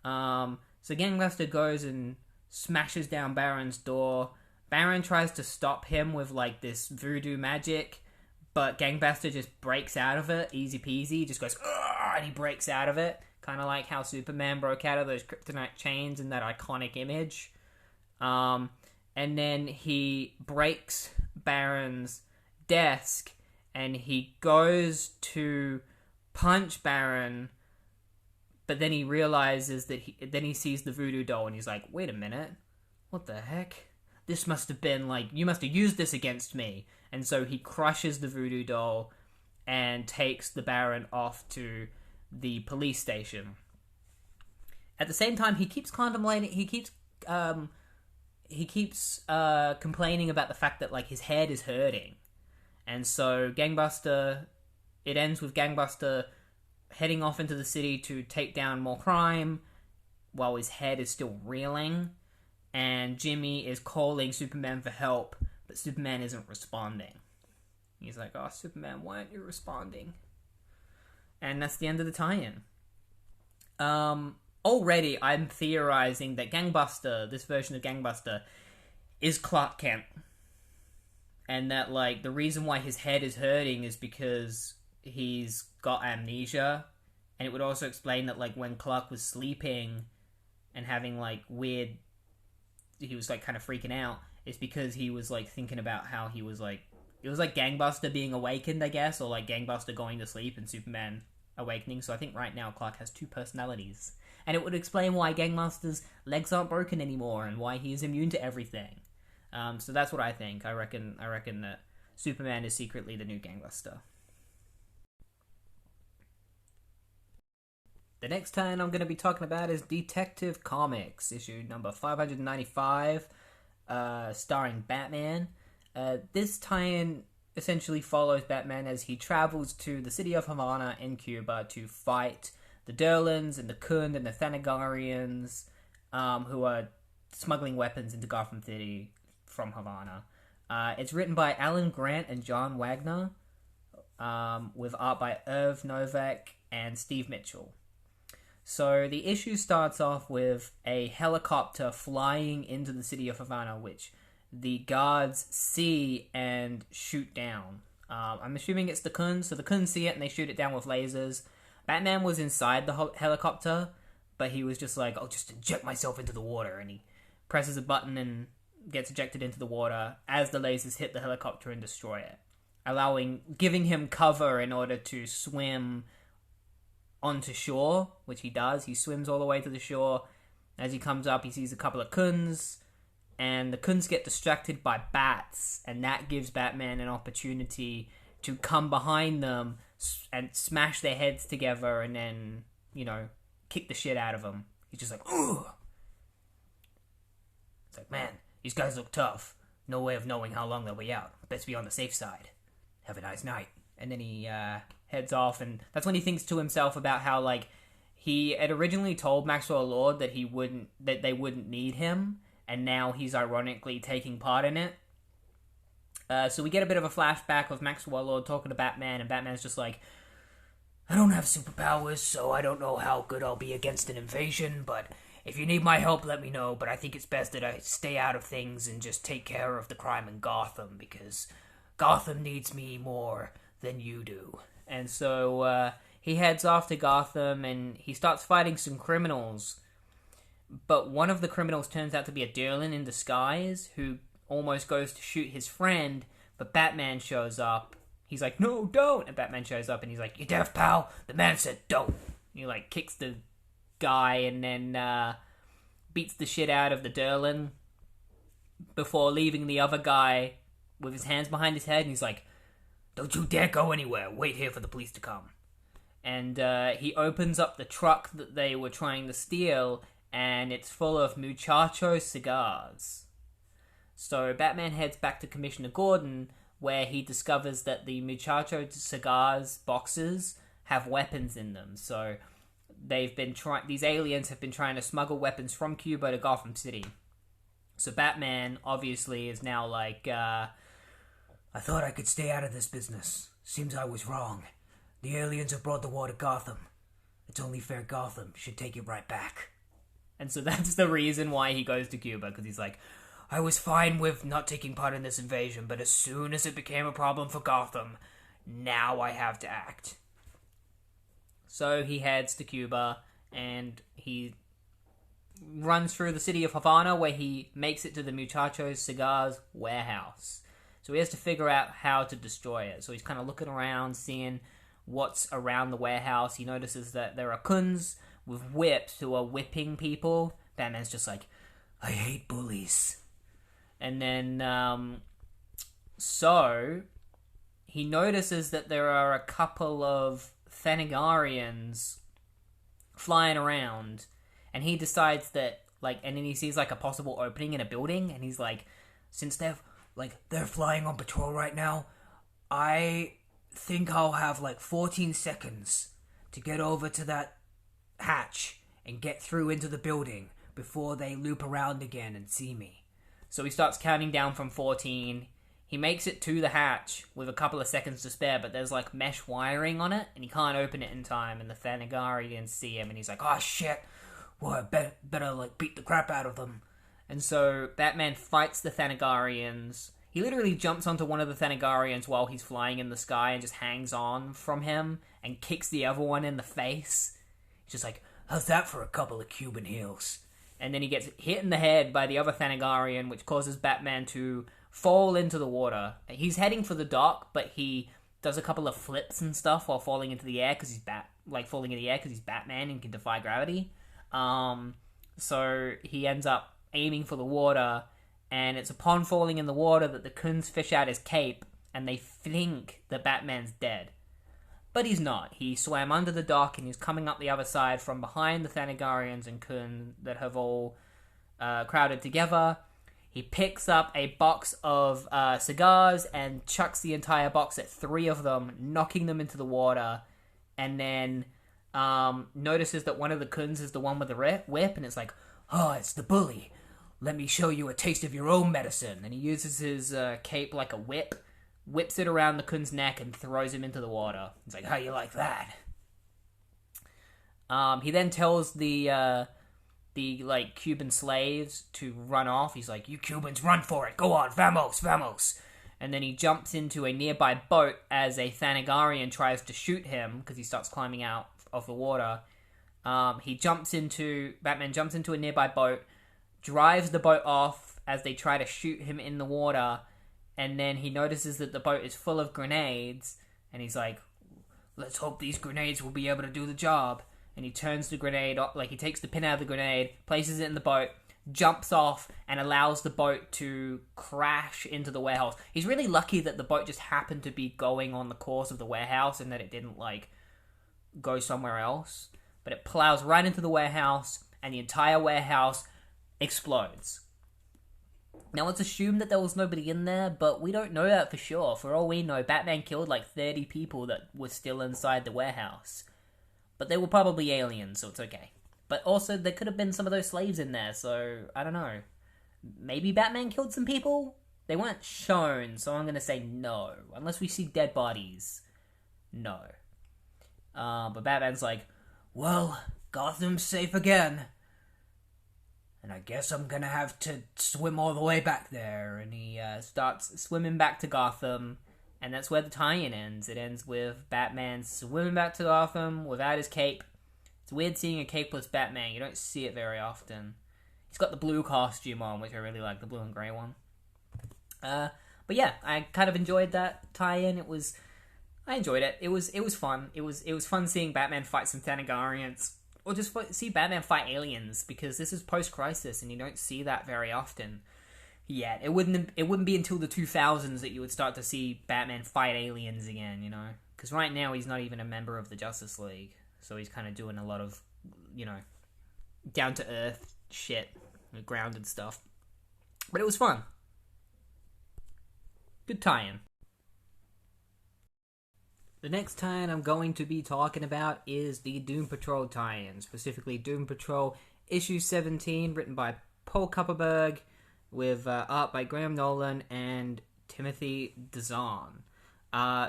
So Gangbuster goes and smashes down Baron's door. Baron tries to stop him with, like, this voodoo magic, but Gangbuster just breaks out of it, easy peasy, just goes, "Ugh," and he breaks out of it, kind of like how Superman broke out of those kryptonite chains in that iconic image. And then he breaks Baron's desk, and he goes to punch Baron, but then he realizes that then he sees the voodoo doll, and he's like, wait a minute, what the heck? This must have been, like, you must have used this against me. And so he crushes the voodoo doll and takes the Baron off to the police station. At the same time, he keeps contemplating, he keeps complaining about the fact that, like, his head is hurting. And so it ends with Gangbuster heading off into the city to take down more crime while his head is still reeling. And Jimmy is calling Superman for help, but Superman isn't responding. He's like, oh, Superman, why aren't you responding? And that's the end of the tie-in. Already, I'm theorizing that Gangbuster, this version of Gangbuster, is Clark Kent. And that, like, the reason why his head is hurting is because he's got amnesia. And it would also explain that, like, when Clark was sleeping and having, like, he was, like, kind of freaking out, it's because he was, like, thinking about how he was, like, it was like Gangbuster being awakened, I guess, or like Gangbuster going to sleep and Superman awakening. So I think right now Clark has two personalities. And it would explain why Gangbuster's legs aren't broken anymore and why he is immune to everything. So that's what I think. I reckon that Superman is secretly the new Gangbuster. The next tie-in I'm going to be talking about is Detective Comics, issue number 595, starring Batman. This tie-in essentially follows Batman as he travels to the city of Havana in Cuba to fight the Durlans and the Khund and the Thanagarians, who are smuggling weapons into Gotham City from Havana. It's written by Alan Grant and John Wagner, with art by Irv Novak and Steve Mitchell. So the issue starts off with a helicopter flying into the city of Havana, which the guards see and shoot down. I'm assuming it's the Khund, so the Khund see it and they shoot it down with lasers. Batman was inside the helicopter, but he was just like, I'll just inject myself into the water, and he presses a button and gets ejected into the water as the lasers hit the helicopter and destroy it, giving him cover in order to swim onto shore, which he does. He swims all the way to the shore. As he comes up, he sees a couple of Khunds, and the Khunds get distracted by bats, and that gives Batman an opportunity to come behind them and smash their heads together and then, kick the shit out of them. He's just like, ugh! It's like, man, these guys look tough. No way of knowing how long they'll be out. Best be on the safe side. Have a nice night. And then he heads off, and that's when he thinks to himself about how, like, he had originally told Maxwell Lord that they wouldn't need him, and now he's ironically taking part in it. So we get a bit of a flashback of Max Warlord talking to Batman, and Batman's just like, I don't have superpowers, so I don't know how good I'll be against an invasion, but if you need my help, let me know, but I think it's best that I stay out of things and just take care of the crime in Gotham, because Gotham needs me more than you do. And so he heads off to Gotham, and he starts fighting some criminals, but one of the criminals turns out to be a Durlan in disguise, who almost goes to shoot his friend, but Batman shows up. He's like, no, don't! And Batman shows up, and he's like, you deaf, pal? The man said don't! And he, like, kicks the guy, and then beats the shit out of the Durlan before leaving the other guy with his hands behind his head, and he's like, don't you dare go anywhere, wait here for the police to come. And he opens up the truck that they were trying to steal, and it's full of muchacho cigars. So Batman heads back to Commissioner Gordon, where he discovers that the muchacho cigars boxes have weapons in them. So these aliens have been trying to smuggle weapons from Cuba to Gotham City. So Batman obviously is now like, I thought I could stay out of this business. Seems I was wrong. The aliens have brought the war to Gotham. It's only fair Gotham should take it right back. And so that's the reason why he goes to Cuba, because he's like, I was fine with not taking part in this invasion, but as soon as it became a problem for Gotham, now I have to act. So he heads to Cuba, and he runs through the city of Havana, where he makes it to the Muchachos Cigars warehouse. So he has to figure out how to destroy it. So he's kind of looking around, seeing what's around the warehouse. He notices that there are Khunds with whips who are whipping people. Batman's just like, I hate bullies. And then, so he notices that there are a couple of Thanagarians flying around, and he decides that, like, and then he sees, like, a possible opening in a building, and he's like, since they're flying on patrol right now, I think I'll have, 14 seconds to get over to that hatch and get through into the building before they loop around again and see me. So he starts counting down from 14. He makes it to the hatch with a couple of seconds to spare, but there's mesh wiring on it, and he can't open it in time, and the Thanagarians see him, and he's like, oh shit, well, I better beat the crap out of them. And so Batman fights the Thanagarians. He literally jumps onto one of the Thanagarians while he's flying in the sky and just hangs on from him and kicks the other one in the face. He's just like, how's that for a couple of Cuban heels? And then he gets hit in the head by the other Thanagarian, which causes Batman to fall into the water. He's heading for the dock, but he does a couple of flips and stuff while falling into the air because he's Batman and can defy gravity. So he ends up aiming for the water, and it's upon falling in the water that the Khunds fish out his cape, and they think that Batman's dead. But he's not. He swam under the dock, and he's coming up the other side from behind the Thanagarians and Khund that have all crowded together. He picks up a box of cigars and chucks the entire box at 3 of them, knocking them into the water, and then notices that one of the Khunds is the one with the whip, and it's like, oh, it's the bully. Let me show you a taste of your own medicine. And he uses his cape like a whip, whips it around the Khund's neck, and throws him into the water. He's like, how you like that? He then tells the Cuban slaves to run off. He's like, you Cubans, run for it. Go on, vamos, vamos. And then he jumps into a nearby boat as a Thanagarian tries to shoot him because he starts climbing out of the water. Batman jumps into a nearby boat, drives the boat off as they try to shoot him in the water, and then he notices that the boat is full of grenades, and he's like, let's hope these grenades will be able to do the job. And he turns the grenade, he takes the pin out of the grenade, places it in the boat, jumps off, and allows the boat to crash into the warehouse. He's really lucky that the boat just happened to be going on the course of the warehouse and that it didn't, go somewhere else. But it plows right into the warehouse, and the entire warehouse explodes. Now, it's assumed that there was nobody in there, but we don't know that for sure. For all we know, Batman killed 30 people that were still inside the warehouse. But they were probably aliens, so it's okay. But also, there could have been some of those slaves in there, so I don't know. Maybe Batman killed some people? They weren't shown, so I'm gonna say no. Unless we see dead bodies, no. But Batman's like, well, Gotham's safe again. And I guess I'm gonna have to swim all the way back there. And he starts swimming back to Gotham. And that's where the tie-in ends. It ends with Batman swimming back to Gotham without his cape. It's weird seeing a capeless Batman. You don't see it very often. He's got the blue costume on, which I really like, the blue and grey one. But yeah, I kind of enjoyed that tie-in. I enjoyed it. It was fun. It was fun seeing Batman fight some Thanagarians, or just see Batman fight aliens, because this is post-Crisis and you don't see that very often. Yet it wouldn't be until the 2000s that you would start to see Batman fight aliens again, you know? Because right now he's not even a member of the Justice League, so he's kind of doing a lot of, you know, down-to-earth shit, grounded stuff. But it was fun. Good tie-in. The next tie-in I'm going to be talking about is the Doom Patrol tie-in, specifically Doom Patrol Issue 17, written by Paul Kupperberg, with art by Graham Nolan and Timothy Dazan.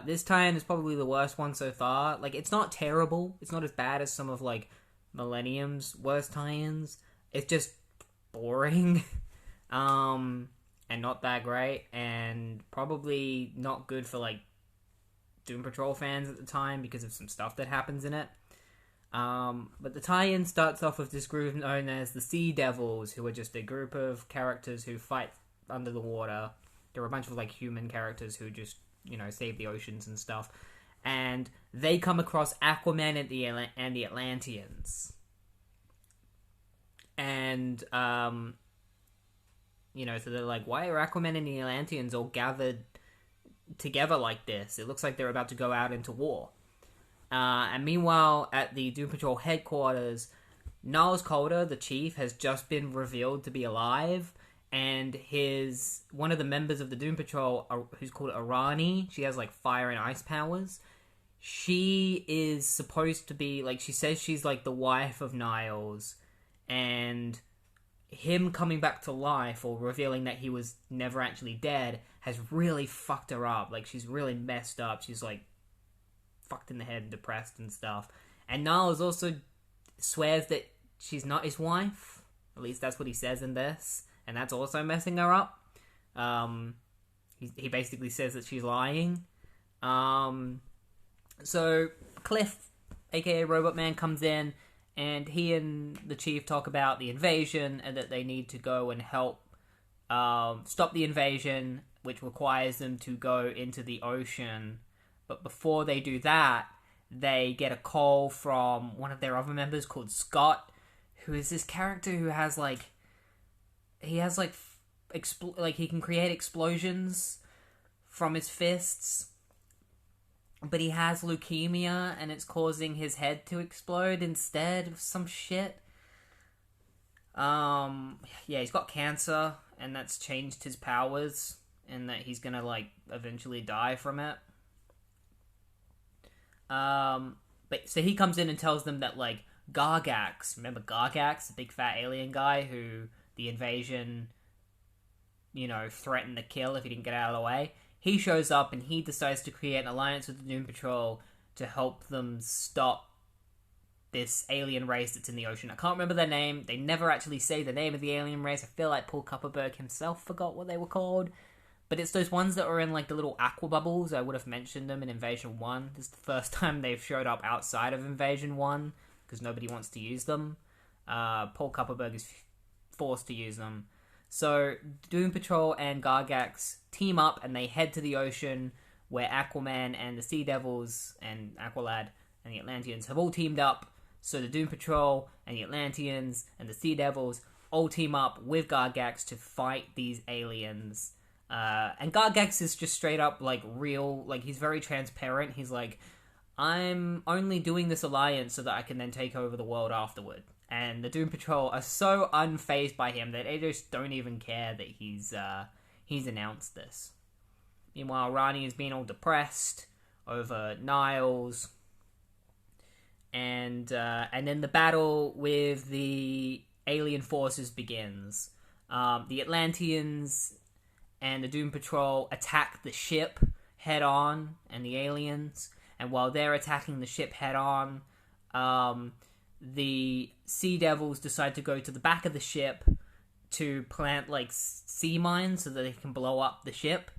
This tie-in is probably the worst one so far. Like, it's not terrible. It's not as bad as some of, like, Millennium's worst tie-ins. It's just boring. And not that great. And probably not good for, like, Doom Patrol fans at the time because of some stuff that happens in it. But the tie-in starts off with this group known as the Sea Devils, who are just a group of characters who fight under the water. There are a bunch of, like, human characters who just, you know, save the oceans and stuff. And they come across Aquaman and the Atlanteans. And, you know, so they're like, why are Aquaman and the Atlanteans all gathered together like this? It looks like they're about to go out into war. And meanwhile, at the Doom Patrol headquarters, Niles Calder, the chief, has just been revealed to be alive, and one of the members of the Doom Patrol, who's called Arani, she has, like, fire and ice powers. She is supposed to be, like, she says she's, like, the wife of Niles, and him coming back to life, or revealing that he was never actually dead, has really fucked her up. Like, she's really messed up. She's, like, fucked in the head and depressed and stuff. And Niles also swears that she's not his wife. At least that's what he says in this. And that's also messing her up. He basically says that she's lying. So Cliff, aka Robot Man, comes in, and he and the chief talk about the invasion and that they need to go and help stop the invasion, which requires them to go into the ocean. But before they do that, they get a call from one of their other members called Scott, who is this character who has, like, he has, like, he can create explosions from his fists, but he has leukemia, and it's causing his head to explode instead of some shit. Yeah, he's got cancer, and that's changed his powers, and that he's gonna, like, eventually die from it. But so he comes in and tells them that, like, Gargax, remember Gargax, the big fat alien guy who the invasion, you know, threatened to kill if he didn't get out of the way? He shows up and he decides to create an alliance with the Doom Patrol to help them stop this alien race that's in the ocean. I can't remember their name. They never actually say the name of the alien race. I feel like Paul Kupperberg himself forgot what they were called. But it's those ones that are in, like, the little aqua bubbles. I would have mentioned them in Invasion 1. This is the first time they've showed up outside of Invasion 1, because nobody wants to use them. Paul Kupperberg is forced to use them. So, Doom Patrol and Gargax team up, and they head to the ocean, where Aquaman and the Sea Devils and Aqualad and the Atlanteans have all teamed up. So the Doom Patrol and the Atlanteans and the Sea Devils all team up with Gargax to fight these aliens. And Gargax is just straight up, like, real, like, he's very transparent. He's like, I'm only doing this alliance so that I can then take over the world afterward. And the Doom Patrol are so unfazed by him that they just don't even care that he's announced this. Meanwhile, Rani is being all depressed over Niles. And then the battle with the alien forces begins. The Atlanteans and the Doom Patrol attack the ship head on, and the aliens. And while they're attacking the ship head on, the Sea Devils decide to go to the back of the ship to plant like sea mines so that they can blow up the ship.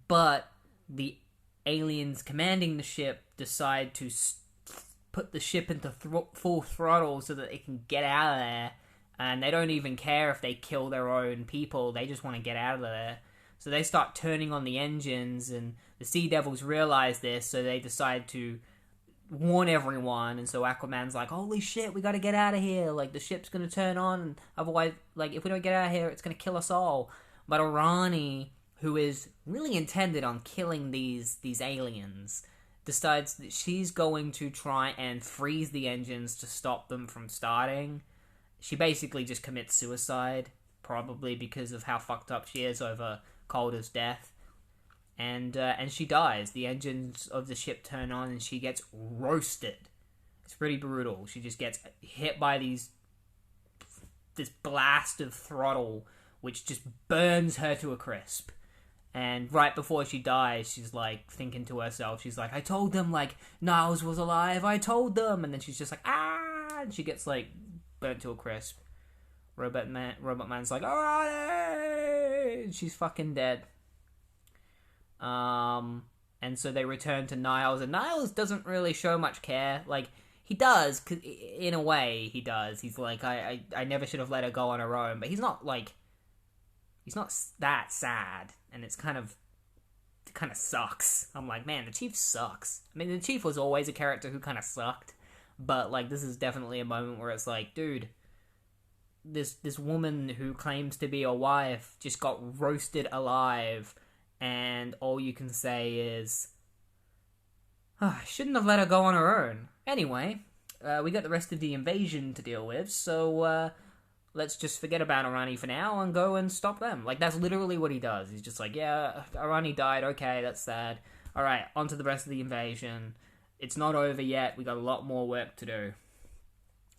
But the aliens commanding the ship decide to put the ship into full throttle so that they can get out of there. And they don't even care if they kill their own people. They just want to get out of there. So they start turning on the engines, and the Sea Devils realize this, so they decide to warn everyone. And so Aquaman's like, holy shit, we gotta get out of here. Like, the ship's gonna turn on, and otherwise, like, if we don't get out of here, it's gonna kill us all. But Arani, who is really intended on killing these aliens, decides that she's going to try and freeze the engines to stop them from starting. She basically just commits suicide, probably because of how fucked up she is over Calder's death. And she dies. The engines of the ship turn on, and she gets roasted. It's pretty brutal. She just gets hit by this blast of throttle, which just burns her to a crisp. And right before she dies, she's like thinking to herself, she's like, I told them, like, Niles was alive, I told them. And then she's just like, ah, and she gets like burnt to a crisp. Robot Man's like, alright, and she's fucking dead. And so they return to Niles, and Niles doesn't really show much care. Like, he does, in a way, he does. He's like, I never should have let her go on her own, but he's not that sad, and it kind of sucks. I'm like, man, the Chief sucks. I mean, the Chief was always a character who kind of sucked, but, like, this is definitely a moment where it's like, dude, this woman who claims to be a wife just got roasted alive, and all you can say is, I shouldn't have let her go on her own. Anyway, we got the rest of the invasion to deal with, so let's just forget about Arani for now and go and stop them. Like, that's literally what he does. He's just like, yeah, Arani died, okay, that's sad. Alright, on to the rest of the invasion. It's not over yet, we got a lot more work to do.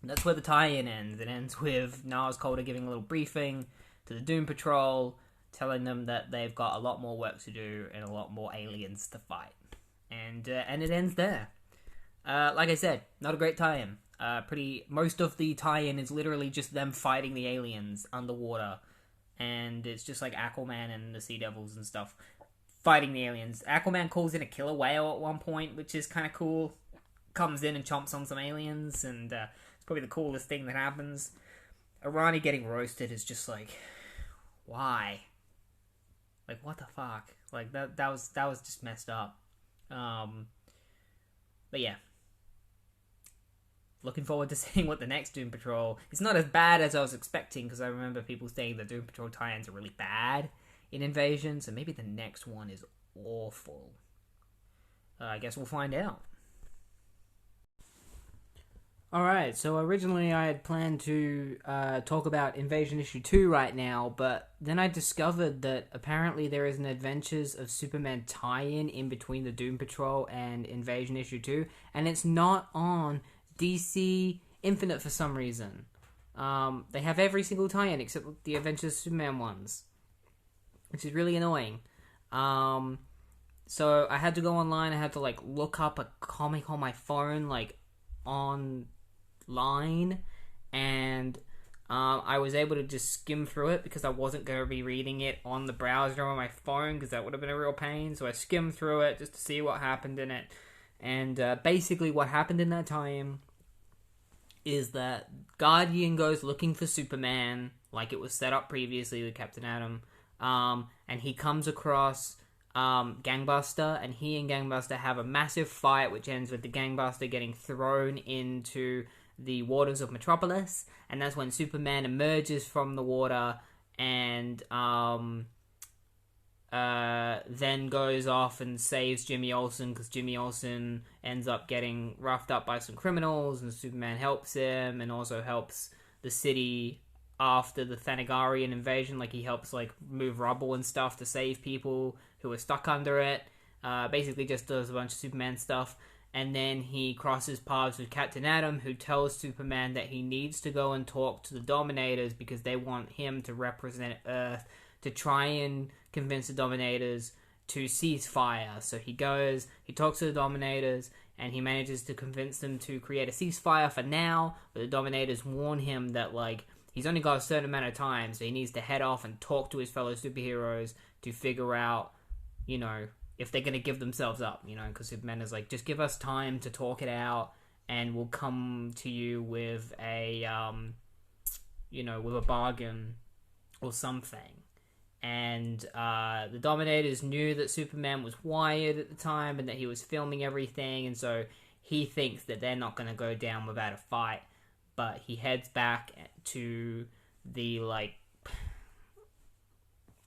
And that's where the tie-in ends. It ends with Niles Calder giving a little briefing to the Doom Patrol, telling them that they've got a lot more work to do and a lot more aliens to fight. And it ends there. Like I said, not a great tie-in. Most of the tie-in is literally just them fighting the aliens underwater. And it's just like Aquaman and the Sea Devils and stuff fighting the aliens. Aquaman calls in a killer whale at one point, which is kind of cool. Comes in and chomps on some aliens, and it's probably the coolest thing that happens. Arani getting roasted is just like, why? Like, what the fuck? Like, that was just messed up. But yeah. Looking forward to seeing what the next Doom Patrol... It's not as bad as I was expecting, because I remember people saying the Doom Patrol tie-ins are really bad in Invasion, so maybe the next one is awful. I guess we'll find out. Alright, so originally I had planned to talk about Invasion Issue 2 right now, but then I discovered that apparently there is an Adventures of Superman tie-in in between the Doom Patrol and Invasion Issue 2, and it's not on DC Infinite for some reason. They have every single tie-in except the Adventures of Superman ones, which is really annoying. So I had to go online, I had to like look up a comic on my phone, like online, and I was able to just skim through it because I wasn't going to be reading it on the browser on my phone because that would have been a real pain. So I skimmed through it just to see what happened in it. And basically what happened in that time is that Guardian goes looking for Superman, like it was set up previously with Captain Atom, and he comes across Gangbuster, and he and Gangbuster have a massive fight, which ends with the Gangbuster getting thrown into the waters of Metropolis, and that's when Superman emerges from the water and then goes off and saves Jimmy Olsen, because Jimmy Olsen ends up getting roughed up by some criminals, and Superman helps him, and also helps the city after the Thanagarian invasion. Like, he helps, like, move rubble and stuff to save people who are stuck under it. Basically just does a bunch of Superman stuff. And then he crosses paths with Captain Atom, who tells Superman that he needs to go and talk to the Dominators because they want him to represent Earth to try and convince the Dominators to cease fire. So he goes, he talks to the Dominators, and he manages to convince them to create a ceasefire for now, but the Dominators warn him that, like, he's only got a certain amount of time, so he needs to head off and talk to his fellow superheroes to figure out, you know, if they're going to give themselves up, you know, because Superman is like, just give us time to talk it out, and we'll come to you with a, you know, with a bargain or something. And the Dominators knew that Superman was wired at the time and that he was filming everything, and so he thinks that they're not going to go down without a fight. But he heads back to the, like,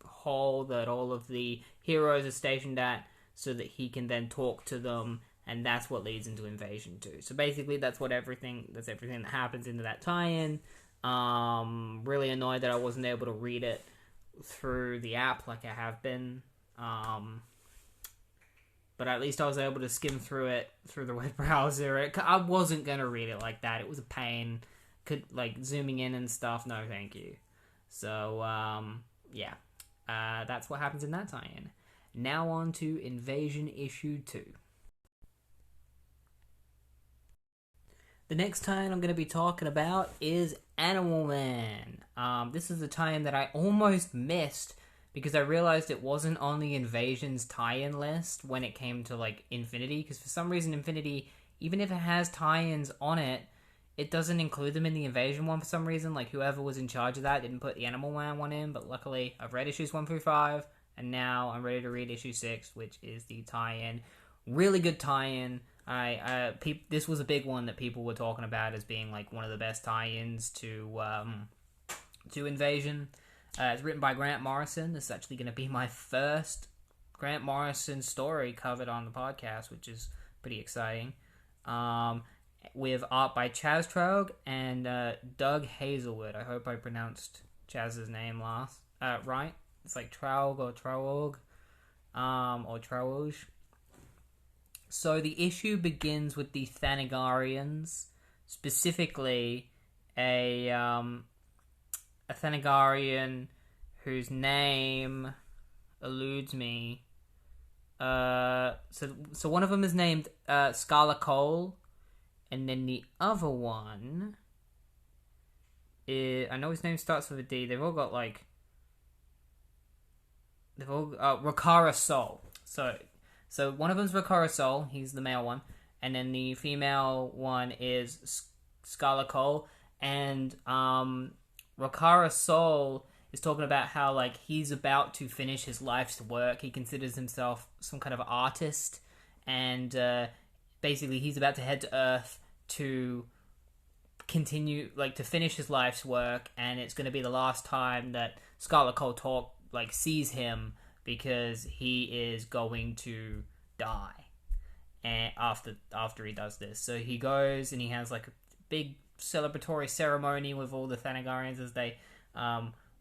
hall that all of the heroes are stationed at so that he can then talk to them, and that's what leads into Invasion 2. So basically that's everything that happens into that tie-in. Really annoyed that I wasn't able to read it through the app like I have been. But at least I was able to skim through it through the web browser. I wasn't going to read it like that. It was a pain. Like, zooming in and stuff. No, thank you. So, yeah. That's what happens in that tie-in. Now on to Invasion Issue 2. The next tie-in I'm going to be talking about is Animal Man. This is a tie-in that I almost missed because I realized it wasn't on the Invasion's tie-in list when it came to, like, Infinity, because for some reason Infinity, even if it has tie-ins on it, it doesn't include them in the Invasion one for some reason. Like, whoever was in charge of that didn't put the Animal Man one in, but luckily I've read issues 1 through 5, and now I'm ready to read issue 6, which is the tie-in. Really good tie-in. This was a big one that people were talking about as being, like, one of the best tie-ins to Invasion. It's written by Grant Morrison. This is actually going to be my first Grant Morrison story covered on the podcast, which is pretty exciting. With art by Chaz Troug and Doug Hazelwood. I hope I pronounced Chaz's name right. It's like Troug or Troug, or Troug. So the issue begins with the Thanagarians, specifically a Thanagarian whose name eludes me. So one of them is named Scarlet Cole, and then the other one is, I know his name starts with a D. They've all got Rakara Soul. So one of them's Rakara Soul. He's the male one, and then the female one is Scarlet Cole. And Rakara Soul is talking about how, like, he's about to finish his life's work. He considers himself some kind of artist, and basically he's about to head to Earth to continue, like, to finish his life's work, and it's going to be the last time that Scarlet Cole sees him, because he is going to die and after he does this. So he goes and he has, like, a big celebratory ceremony with all the Thanagarians as they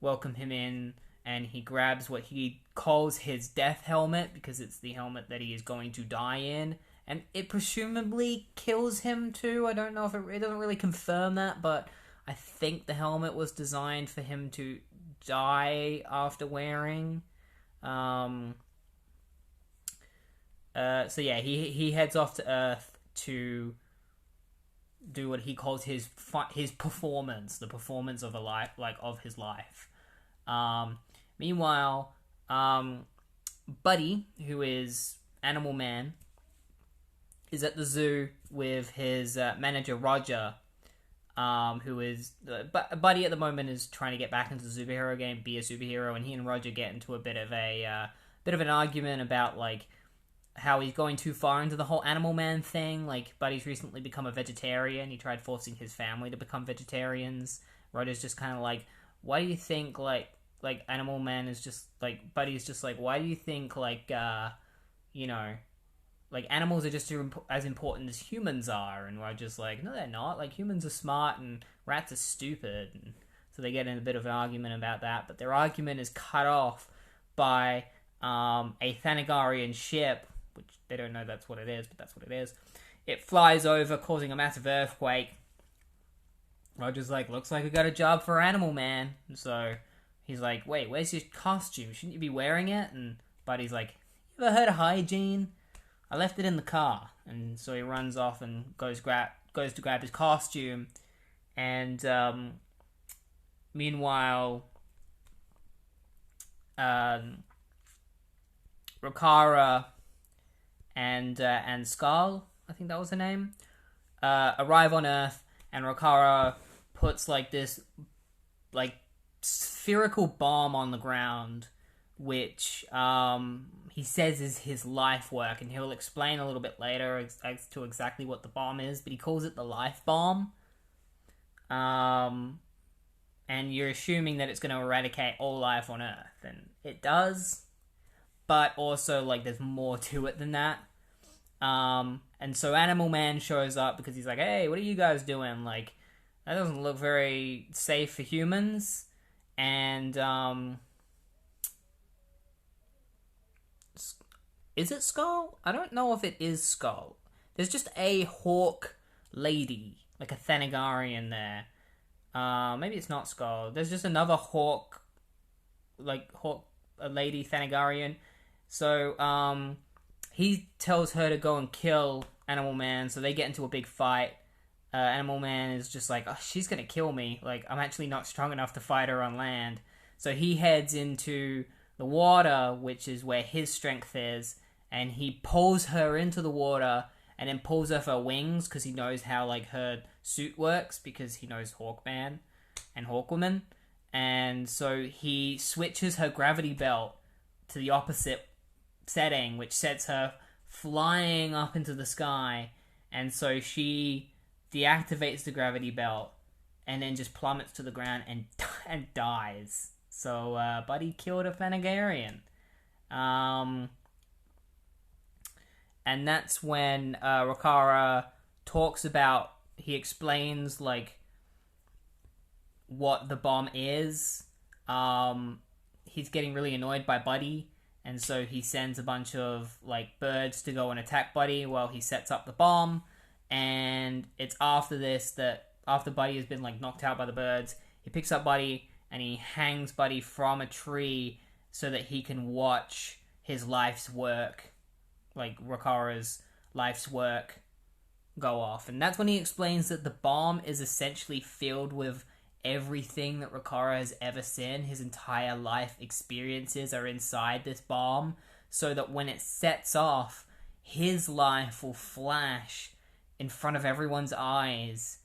welcome him in, and he grabs what he calls his death helmet, because it's the helmet that he is going to die in, and it presumably kills him too. I don't know if it doesn't really confirm that, but I think the helmet was designed for him to die after wearing. So yeah, he heads off to Earth to do what he calls his performance, the performance of of his life. Meanwhile, Buddy, who is Animal Man, is at the zoo with his manager Roger, who is Buddy at the moment is trying to get back into the superhero game, be a superhero, and he and Roger get into a bit of an argument about, like, how he's going too far into the whole Animal Man thing. Like, Buddy's recently become a vegetarian. He tried forcing his family to become vegetarians. Roger's just kind of like, why do you think, like Animal Man is just, like, Buddy's just like, why do you think, like, you know, like, animals are just as important as humans are? And Roger's like, no, they're not. Like, humans are smart and rats are stupid. And so they get in a bit of an argument about that. But their argument is cut off by a Thanagarian ship, which they don't know that's what it is, but that's what it is. It flies over, causing a massive earthquake. Roger's like, looks like we got a job for Animal Man. And so he's like, wait, where's your costume? Shouldn't you be wearing it? And Buddy's like, you ever heard of hygiene? I left it in the car. And so he runs off and goes to grab his costume. And meanwhile, Rokara and Skull, I think that was her name, arrive on Earth, and Rokara puts like this like spherical bomb on the ground, which he says is his life work, and he'll explain a little bit later as to exactly what the bomb is, but he calls it the life bomb. And you're assuming that it's going to eradicate all life on Earth, and it does, but also, like, there's more to it than that. And so Animal Man shows up because he's like, hey, what are you guys doing? Like, that doesn't look very safe for humans. And, is it Skull? I don't know if it is Skull. There's just a hawk lady, like a Thanagarian there. Maybe it's not Skull. There's just another hawk, a lady Thanagarian. So, he tells her to go and kill Animal Man, so they get into a big fight. Animal Man is just like, oh, she's gonna kill me. Like, I'm actually not strong enough to fight her on land. So he heads into the water, which is where his strength is, and he pulls her into the water, and then pulls off her wings, because he knows how, like, her suit works, because he knows Hawkman and Hawkwoman. And so he switches her gravity belt to the opposite setting, which sets her flying up into the sky. And so she deactivates the gravity belt, and then just plummets to the ground and dies. So Buddy killed a Thanagarian. And that's when Rokara talks about, he explains, like, what the bomb is. He's getting really annoyed by Buddy, and so he sends a bunch of, like, birds to go and attack Buddy while he sets up the bomb. And it's after this that, after Buddy has been, like, knocked out by the birds, he picks up Buddy and he hangs Buddy from a tree so that he can watch his life's work, like Rokara's life's work, go off. And that's when he explains that the bomb is essentially filled with everything that Rokara has ever seen. His entire life experiences are inside this bomb, so that when it sets off, his life will flash in front of everyone's eyes.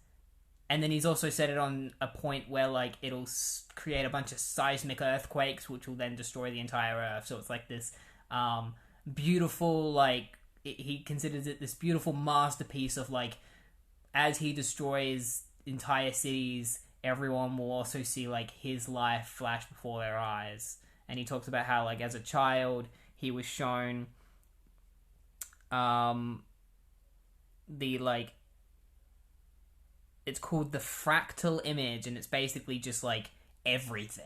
And then he's also set it on a point where, like, it'll create a bunch of seismic earthquakes, which will then destroy the entire Earth. So it's like this beautiful, like, he considers it this beautiful masterpiece of, like, as he destroys entire cities, everyone will also see, like, his life flash before their eyes. And he talks about how, like, as a child, he was shown the, like, it's called the fractal image, and it's basically just, like, everything.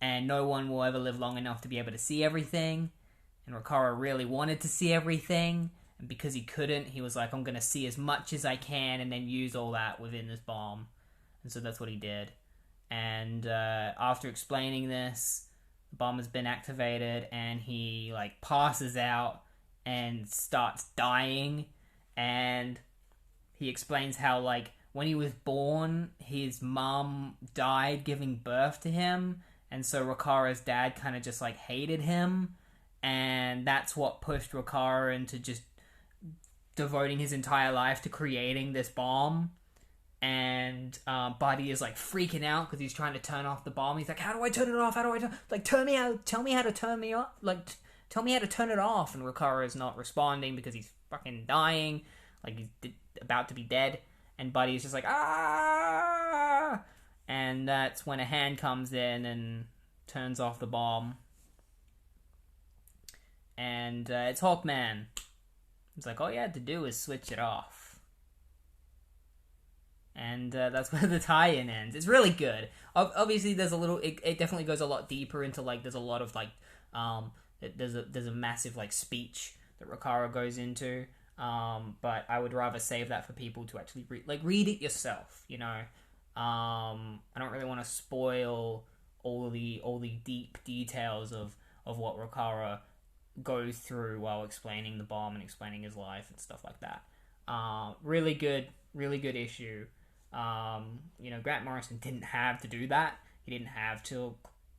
And no one will ever live long enough to be able to see everything. And Rokara really wanted to see everything, and because he couldn't, he was like, I'm gonna see as much as I can and then use all that within this bomb. And so that's what he did. And after explaining this, the bomb has been activated, and he, like, passes out and starts dying. And he explains how, like, when he was born, his mom died giving birth to him, and so Rokara's dad kind of just, like, hated him, and that's what pushed Rokara into just devoting his entire life to creating this bomb. And Buddy is, like, freaking out because he's trying to turn off the bomb. He's like, how do I turn it off? How do I turn... Like, tell me how to turn me off. Like, tell me how to turn it off. And Rokara is not responding because he's fucking dying. Like, he's about to be dead. And Buddy is just like, ah! And that's when a hand comes in and turns off the bomb. And it's Hawkman. It's like, all you had to do is switch it off. And that's where the tie-in ends. It's really good. Obviously, there's a little... It definitely goes a lot deeper into, like, there's a lot of, like... There's a massive, like, speech that Rokara goes into. But I would rather save that for people to actually read it yourself, you know. I don't really want to spoil all the deep details of what Rokara goes through while explaining the bomb and explaining his life and stuff like that. Really good issue. Grant Morrison didn't have to do that. He didn't have to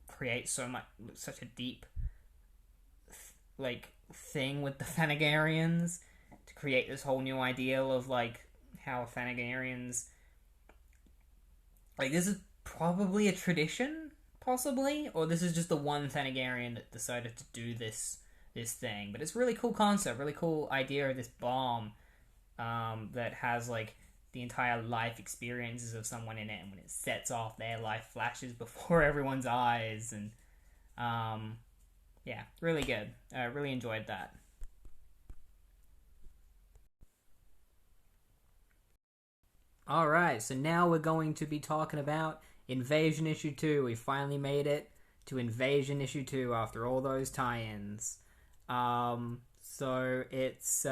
create such a deep thing with the Thanagarians to create this whole new ideal of how Thanagarians, this is probably a tradition, possibly, or this is just the one Thanagarian that decided to do this thing. But it's a really cool concept, really cool idea of this bomb that has the entire life experiences of someone in it, and when it sets off, their life flashes before everyone's eyes, and yeah, really good. I really enjoyed that. Alright, so now we're going to be talking about Invasion Issue 2. We finally made it to Invasion Issue 2 after all those tie-ins. So it's...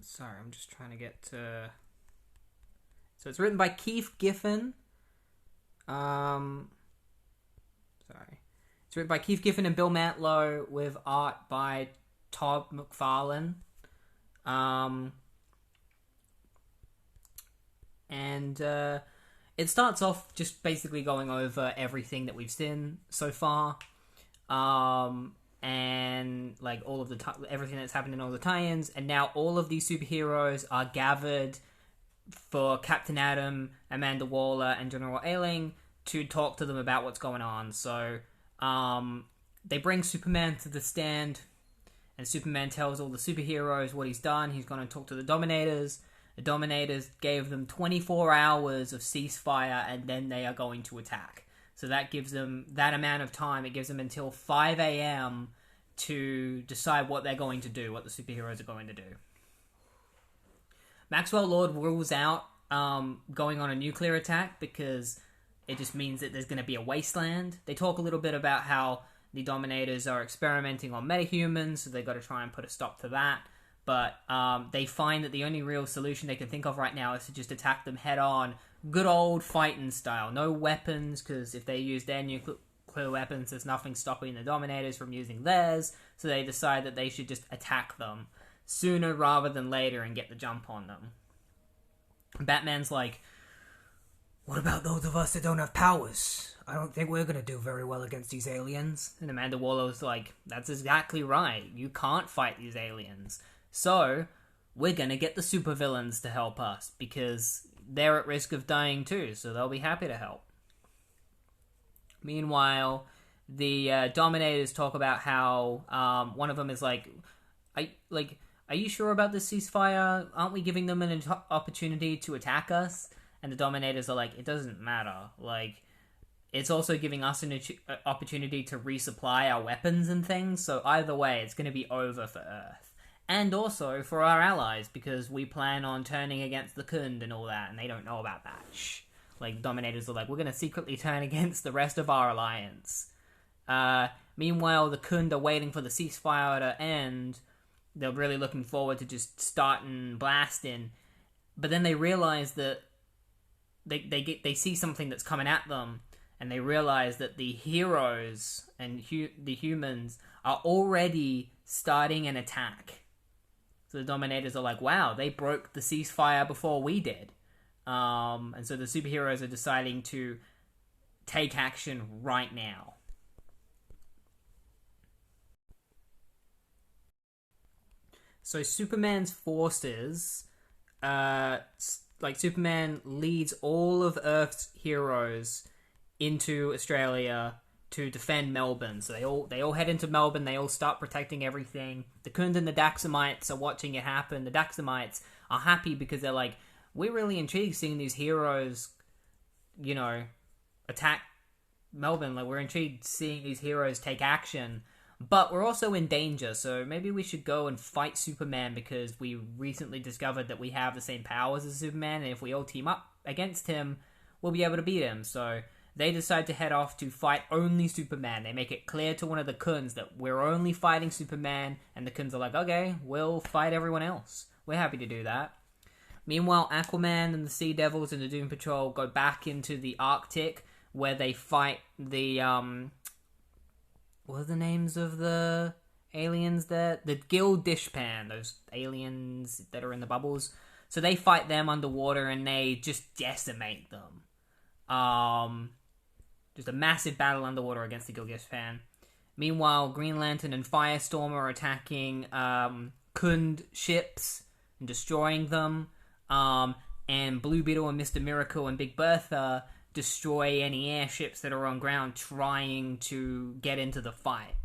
Sorry, I'm just trying to get to... So it's written by Keith Giffen. Sorry. It's written by Keith Giffen and Bill Mantlo with art by Todd McFarlane. It starts off just basically going over everything that we've seen so far. And all of everything that's happened in all the tie-ins, and now all of these superheroes are gathered for Captain Atom, Amanda Waller, and General Ailing to talk to them about what's going on. So they bring Superman to the stand, and Superman tells all the superheroes what he's done. He's going to talk to the Dominators. The Dominators gave them 24 hours of ceasefire, and then they are going to attack. So that gives them that amount of time. It gives them until 5 a.m. to decide what they're going to do, what the superheroes are going to do. Maxwell Lord rules out going on a nuclear attack because it just means that there's going to be a wasteland. They talk a little bit about how the Dominators are experimenting on metahumans, so they've got to try and put a stop to that. But they find that the only real solution they can think of right now is to just attack them head on, good old fighting style. No weapons, because if they use their nuclear weapons, there's nothing stopping the Dominators from using theirs. So they decide that they should just attack them sooner rather than later and get the jump on them. Batman's like, what about those of us that don't have powers? I don't think we're going to do very well against these aliens. And Amanda Waller's like, that's exactly right. You can't fight these aliens. So, we're going to get the supervillains to help us, because they're at risk of dying too, so they'll be happy to help. Meanwhile, the Dominators talk about how one of them is like, are you sure about this ceasefire? Aren't we giving them an opportunity to attack us? And the Dominators are like, it doesn't matter. It's also giving us an opportunity to resupply our weapons and things, so either way, it's going to be over for Earth. And also for our allies, because we plan on turning against the Khund and all that, and they don't know about that. Shh. Dominators are like, we're going to secretly turn against the rest of our alliance. Meanwhile, the Khund are waiting for the ceasefire to end. They're really looking forward to just starting blasting. But then they realize that they see something that's coming at them, and they realize that the heroes and the humans are already starting an attack. So the Dominators are like, wow, they broke the ceasefire before we did. And so the superheroes are deciding to take action right now. So Superman's forces, Superman leads all of Earth's heroes into Australia to defend Melbourne. So they all head into Melbourne, they all start protecting everything. The Khund and the Daxamites are watching it happen. The Daxamites are happy because they're like, we're really intrigued seeing these heroes, attack Melbourne. We're intrigued seeing these heroes take action. But we're also in danger, so maybe we should go and fight Superman, because we recently discovered that we have the same powers as Superman, and if we all team up against him, we'll be able to beat him. So they decide to head off to fight only Superman. They make it clear to one of the Khunds that we're only fighting Superman, and the Khunds are like, okay, we'll fight everyone else. We're happy to do that. Meanwhile, Aquaman and the Sea Devils and the Doom Patrol go back into the Arctic, where they fight the, what are the names of the aliens there? The Gil Dishpan, those aliens that are in the bubbles. So they fight them underwater and they just decimate them. Just a massive battle underwater against the Gil Dishpan. Meanwhile, Green Lantern and Firestorm are attacking Khund ships and destroying them. And Blue Beetle and Mr. Miracle and Big Bertha destroy any airships that are on ground trying to get into the fight.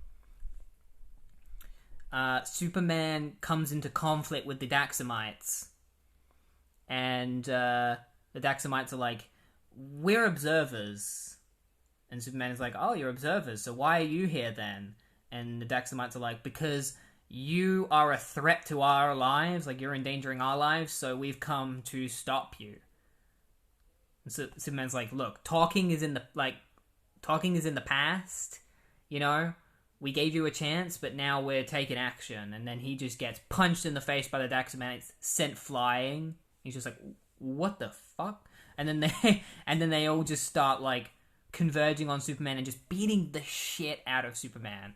Superman comes into conflict with the Daxamites. And the Daxamites are like, we're observers. And Superman is like, oh, you're observers, so why are you here then? And the Daxamites are like, because you are a threat to our lives, like you're endangering our lives, so we've come to stop you. And so Superman's like, look, talking is in the past, you know? We gave you a chance, but now we're taking action. And then he just gets punched in the face by the Daxamites, sent flying. He's just like, what the fuck? And then they all just start like converging on Superman and just beating the shit out of Superman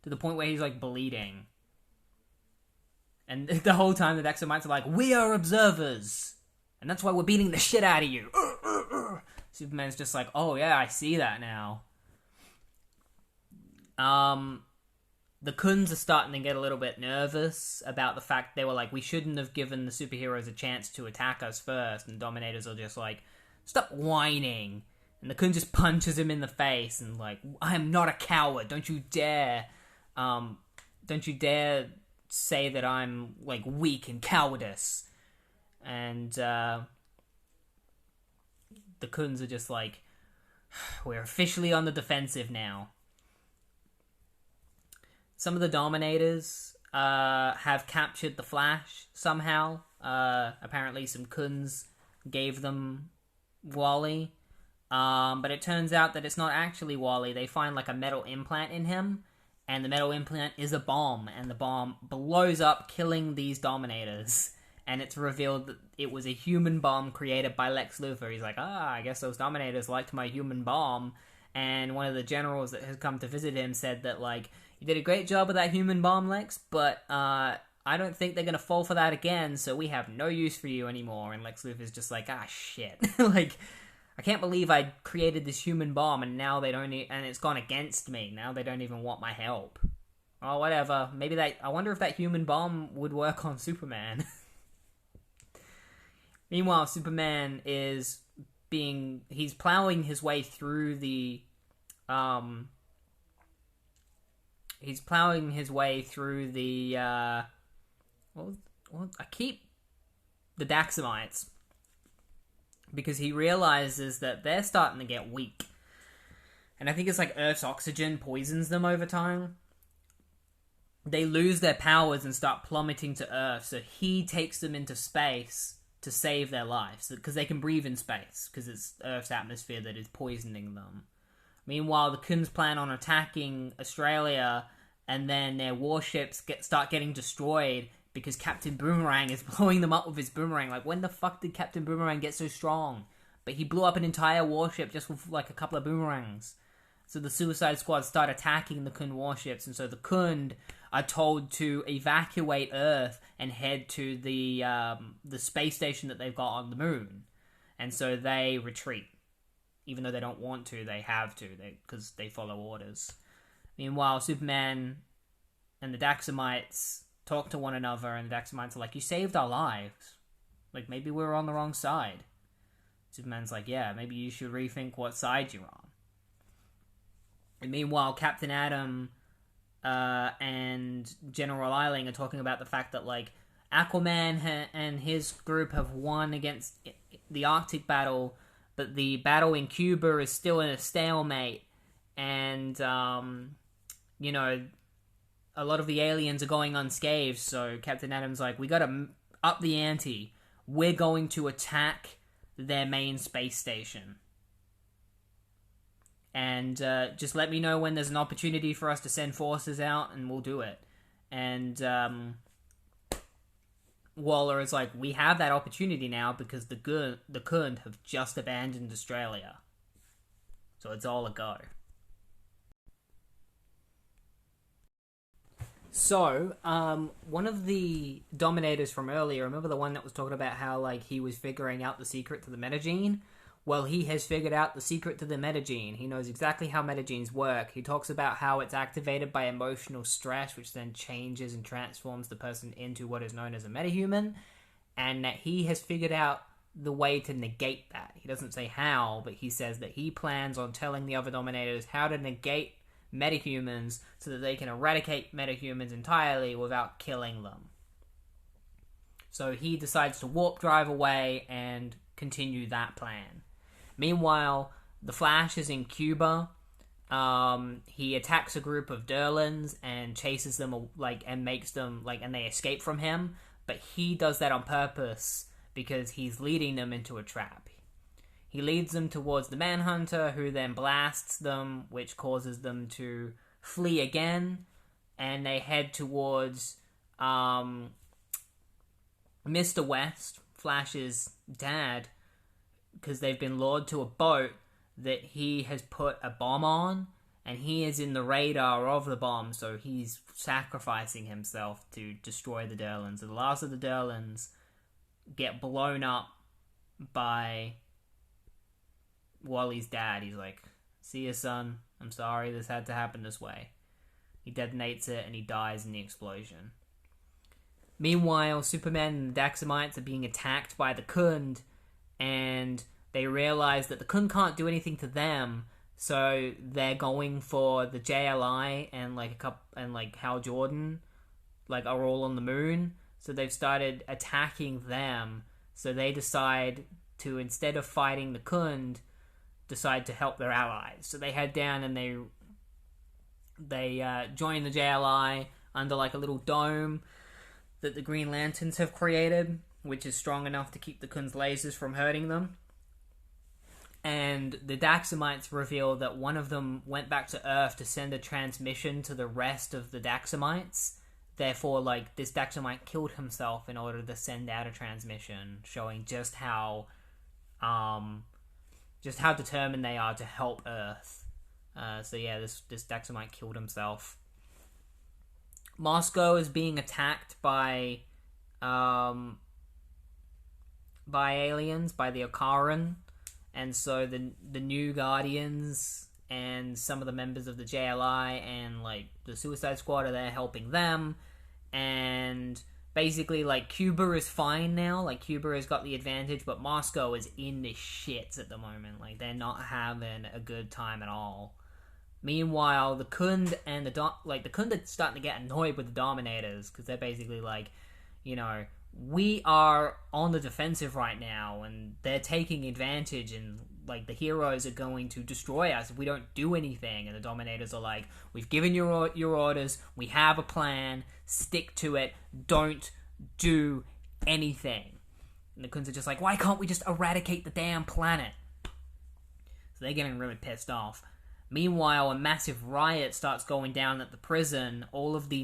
to the point where he's like bleeding. And the whole time the Daxamites are like, we are observers, and that's why we're beating the shit out of you. Superman's just like, oh yeah, I see that now. The Khunds are starting to get a little bit nervous about the fact they were like, we shouldn't have given the superheroes a chance to attack us first, and Dominators are just like, stop whining. And the Khund just punches him in the face and like, I am not a coward. Don't you dare say that I'm like weak and cowardice. And the Khunds are just like, we're officially on the defensive now. Some of the Dominators have captured the Flash somehow. Apparently some Khunds gave them Wally. But it turns out that it's not actually Wally. They find like a metal implant in him, and the metal implant is a bomb, and the bomb blows up, killing these Dominators. And it's revealed that it was a human bomb created by Lex Luthor. He's like, I guess those Dominators liked my human bomb. And one of the generals that has come to visit him said that, like, you did a great job with that human bomb, Lex, but I don't think they're gonna fall for that again, so we have no use for you anymore. And Lex Luthor's just like, shit. Like, I can't believe I created this human bomb and now they don't and it's gone against me. Now they don't even want my help. Oh, whatever. Maybe I wonder if that human bomb would work on Superman. Meanwhile, Superman is he's plowing his way through the the Daxamites, because he realizes that they're starting to get weak. And I think it's like Earth's oxygen poisons them over time. They lose their powers and start plummeting to Earth, so he takes them into space to save their lives, because they can breathe in space, because it's Earth's atmosphere that is poisoning them. Meanwhile, the Khunds plan on attacking Australia, and then their warships start getting destroyed because Captain Boomerang is blowing them up with his boomerang. Like, when the fuck did Captain Boomerang get so strong? But he blew up an entire warship just with, like, a couple of boomerangs. So the Suicide Squad start attacking the Khund warships, and so the Khund are told to evacuate Earth and head to the space station that they've got on the moon. And so they retreat. Even though they don't want to, they have to, because they follow orders. Meanwhile, Superman and the Daxamites talk to one another, and the Daxamites are like, you saved our lives. Like, maybe we were on the wrong side. Superman's like, yeah, maybe you should rethink what side you're on. And meanwhile, Captain Atom and General Eiling are talking about the fact that, like, Aquaman and his group have won against the Arctic battle, but the battle in Cuba is still in a stalemate, and, you know, a lot of the aliens are going unscathed, so Captain Atom's like, we gotta up the ante. We're going to attack their main space station. And just let me know when there's an opportunity for us to send forces out, and we'll do it. And Waller is like, we have that opportunity now because the Khund have just abandoned Australia. So it's all a go. So, one of the Dominators from earlier, remember the one that was talking about how, like, he was figuring out the secret to the metagene? Well, he has figured out the secret to the metagene. He knows exactly how metagenes work. He talks about how it's activated by emotional stress, which then changes and transforms the person into what is known as a metahuman, and that he has figured out the way to negate that. He doesn't say how, but he says that he plans on telling the other Dominators how to negate metahumans so that they can eradicate metahumans entirely without killing them. So he decides to warp drive away and continue that plan. Meanwhile, the Flash is in Cuba. He attacks a group of Durlans and chases them, and makes them, and they escape from him. But he does that on purpose because he's leading them into a trap. He leads them towards the Manhunter, who then blasts them, which causes them to flee again. And they head towards Mr. West, Flash's dad, because they've been lured to a boat that he has put a bomb on, and he is in the radar of the bomb, so he's sacrificing himself to destroy the Durlans. So the last of the Durlans get blown up by Wally's dad. He's like, see ya, son, I'm sorry this had to happen this way. He detonates it and he dies in the explosion. Meanwhile, Superman and the Daxamites are being attacked by the Khund, and they realize that the Khund can't do anything to them, so they're going for the JLI and Hal Jordan, are all on the moon. So they've started attacking them. So they decide to, instead of fighting the Khund, decide to help their allies. So they head down and they join the JLI under a little dome that the Green Lanterns have created, which is strong enough to keep the Khund's lasers from hurting them. And the Daxamites reveal that one of them went back to Earth to send a transmission to the rest of the Daxamites. Therefore, this Daxamite killed himself in order to send out a transmission, showing just how determined they are to help Earth. This Daxamite killed himself. Moscow is being attacked by aliens, by the Okaran, and so the new Guardians and some of the members of the JLI and the Suicide Squad are there helping them, and basically Cuba is fine now. Cuba has got the advantage, but Moscow is in the shits at the moment. They're not having a good time at all. Meanwhile, the Khund and the Khund are starting to get annoyed with the Dominators, because they're basically we are on the defensive right now, and they're taking advantage, and the heroes are going to destroy us if we don't do anything. And the Dominators are like, we've given you your orders, we have a plan, stick to it, don't do anything. And the Khunds are just like, why can't we just eradicate the damn planet? So they're getting really pissed off. Meanwhile, a massive riot starts going down at the prison. All of the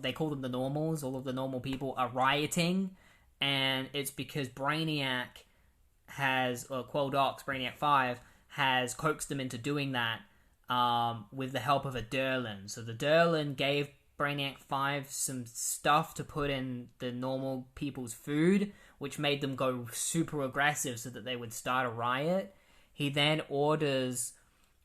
they call them the normals, all of the normal people are rioting, and it's because Brainiac Brainiac 5, has coaxed them into doing that with the help of a Durlan. So the Durlan gave Brainiac 5 some stuff to put in the normal people's food, which made them go super aggressive so that they would start a riot. He then orders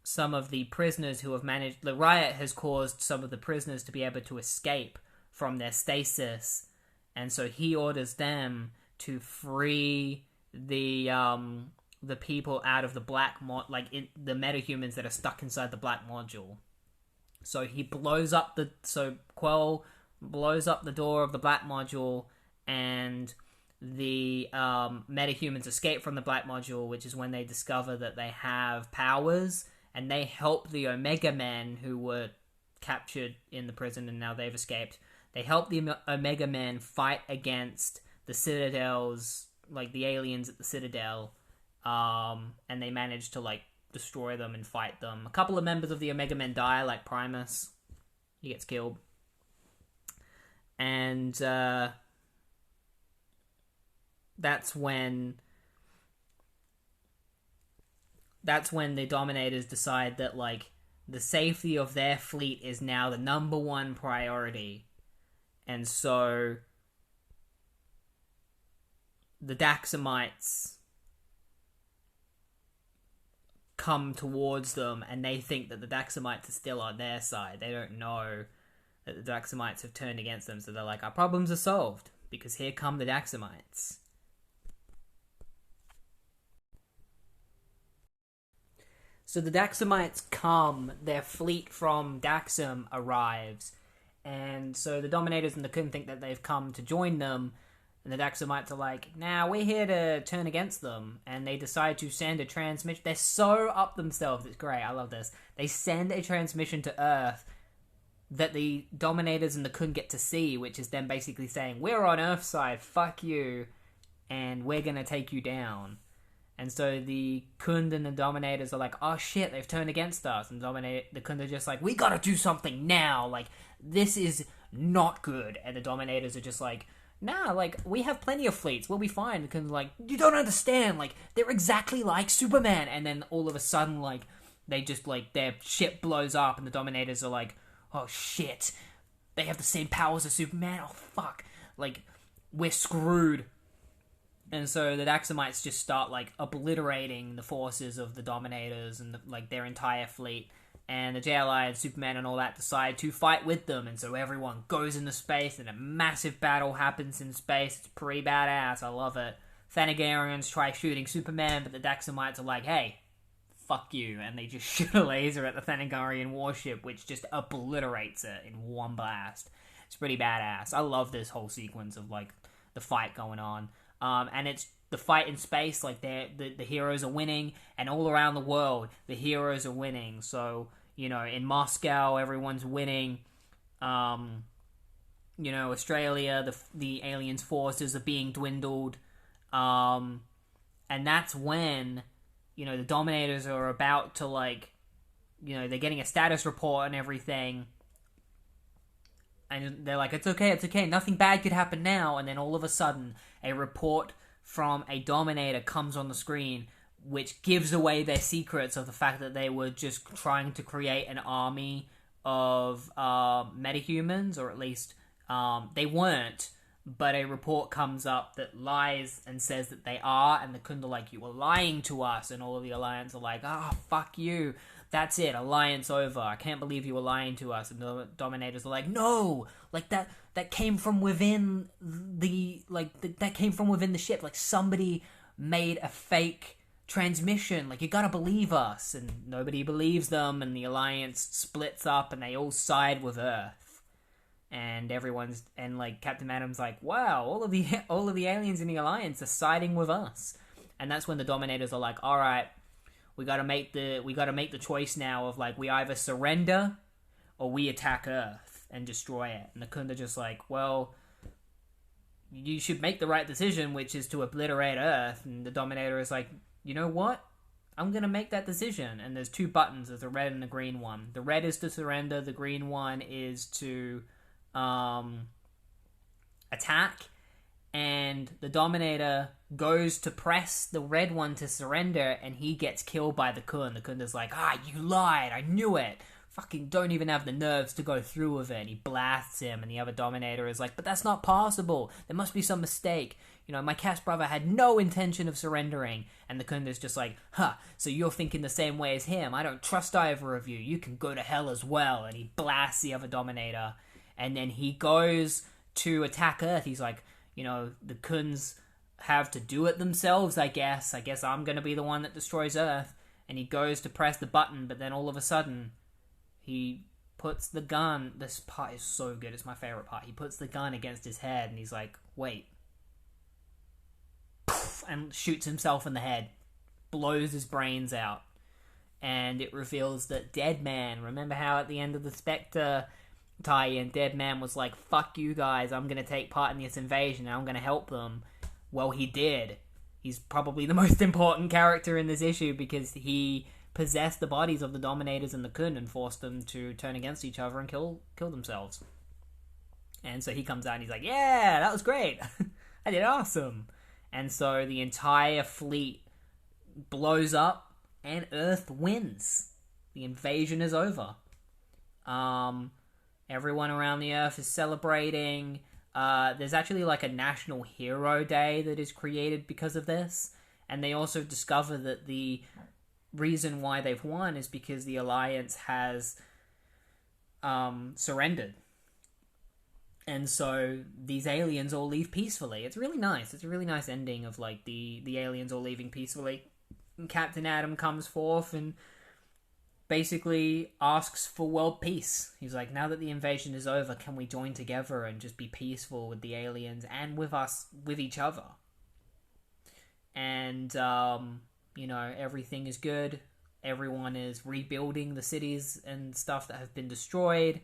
some of the prisoners who have managed... The riot has caused some of the prisoners to be able to escape from their stasis, and so he orders them to free the people out of the black... the metahumans that are stuck inside the black module. So he blows up the... So Quell blows up the door of the black module, and the metahumans escape from the black module, which is when they discover that they have powers, and they help the Omega Men who were captured in the prison and now they've escaped. They help the Omega Men fight against the Citadel's, the aliens at the Citadel, and they manage to, destroy them and fight them. A couple of members of the Omega Men die, like Primus. He gets killed. And, that's when the Dominators decide that, like, the safety of their fleet is now the number one priority. And so the Daxamites come towards them, and they think that the Daxamites are still on their side. They don't know that the Daxamites have turned against them, so they're like, our problems are solved, because here come the Daxamites. So the Daxamites come, their fleet from Daxam arrives, and so the Dominators and the Khund think that they've come to join them, and the Daxamites are like, nah, we're here to turn against them, and they decide to send a transmission. They're so up themselves, it's great, I love this. They send a transmission to Earth that the Dominators and the Khund get to see, which is them basically saying, we're on Earth's side, fuck you, and we're gonna take you down. And so the Khund and the Dominators are like, oh shit, they've turned against us. And the Khund are just like, we gotta do something now. Like, this is not good. And the Dominators are just like, nah, like, we have plenty of fleets. We'll be fine. The Khund are like, you don't understand. Like, they're exactly like Superman. And then all of a sudden, like, they just, like, their ship blows up. And the Dominators are like, oh shit. They have the same powers as Superman. Oh fuck. Like, we're screwed. And so the Daxamites just start, like, obliterating the forces of the Dominators and, like, their entire fleet. And the JLI and Superman and all that decide to fight with them. And so everyone goes into space and a massive battle happens in space. It's pretty badass. I love it. Thanagarians try shooting Superman, but the Daxamites are like, hey, fuck you. And they just shoot a laser at the Thanagarian warship, which just obliterates it in one blast. It's pretty badass. I love this whole sequence of, like, the fight going on. And it's the fight in space, like, the heroes are winning, and all around the world, the heroes are winning. So, you know, in Moscow, everyone's winning. You know, Australia, the aliens' forces are being dwindled. And that's when, you know, the Dominators are about to, like, you know, they're getting a status report and everything. And they're like, it's okay, nothing bad could happen now. And then all of a sudden, a report from a Dominator comes on the screen, which gives away their secrets of the fact that they were just trying to create an army of metahumans, or at least they weren't. But a report comes up that lies and says that they are, and the Khund are like, you were lying to us, and all of the Alliance are like, fuck you. That's it, alliance over. I can't believe you were lying to us. And the Dominators are like, no, like that came from within that came from within the ship. Like, somebody made a fake transmission. Like, you gotta believe us. And nobody believes them. And the alliance splits up, and they all side with Earth. And like, Captain Atom's like, wow, all of the aliens in the alliance are siding with us. And that's when the Dominators are like, all right. We gotta make the choice now of, like, we either surrender or we attack Earth and destroy it. And the Khund are just like, well, you should make the right decision, which is to obliterate Earth. And the Dominator is like, you know what? I'm gonna make that decision. And there's two buttons. There's a red and a green one. The red is to surrender. The green one is to attack. And the Dominator goes to press the red one to surrender, and he gets killed by the Khund. The Khund is like, you lied, I knew it. Fucking don't even have the nerves to go through with it. And he blasts him, and the other Dominator is like, but that's not possible. There must be some mistake. You know, my cast brother had no intention of surrendering. And the Khund is just like, so you're thinking the same way as him. I don't trust either of you. You can go to hell as well. And he blasts the other Dominator. And then he goes to attack Earth. He's like, you know, the Khunds have to do it themselves, I guess. I guess I'm going to be the one that destroys Earth. And he goes to press the button, but then all of a sudden, he puts the gun... This part is so good, it's my favorite part. He puts the gun against his head, and he's like, wait. Poof, and shoots himself in the head. Blows his brains out. And it reveals that Deadman... Remember how at the end of the Spectre tie-in, Deadman was like, fuck you guys, I'm going to take part in this invasion, and I'm going to help them. Well, he did. He's probably the most important character in this issue, because he possessed the bodies of the Dominators and the Khund and forced them to turn against each other and kill themselves. And so he comes out and he's like, yeah, that was great. I did awesome. And so the entire fleet blows up, and Earth wins. The invasion is over. Everyone around the Earth is celebrating. There's actually like a National Hero Day that is created because of this. And they also discover that the reason why they've won is because the Alliance has surrendered. And so these aliens all leave peacefully. It's really nice. It's a really nice ending of like the aliens all leaving peacefully. And Captain Atom comes forth and basically asks for world peace. He's like, now that the invasion is over, can we join together and just be peaceful with the aliens and with us, with each other? And, everything is good. Everyone is rebuilding the cities and stuff that have been destroyed.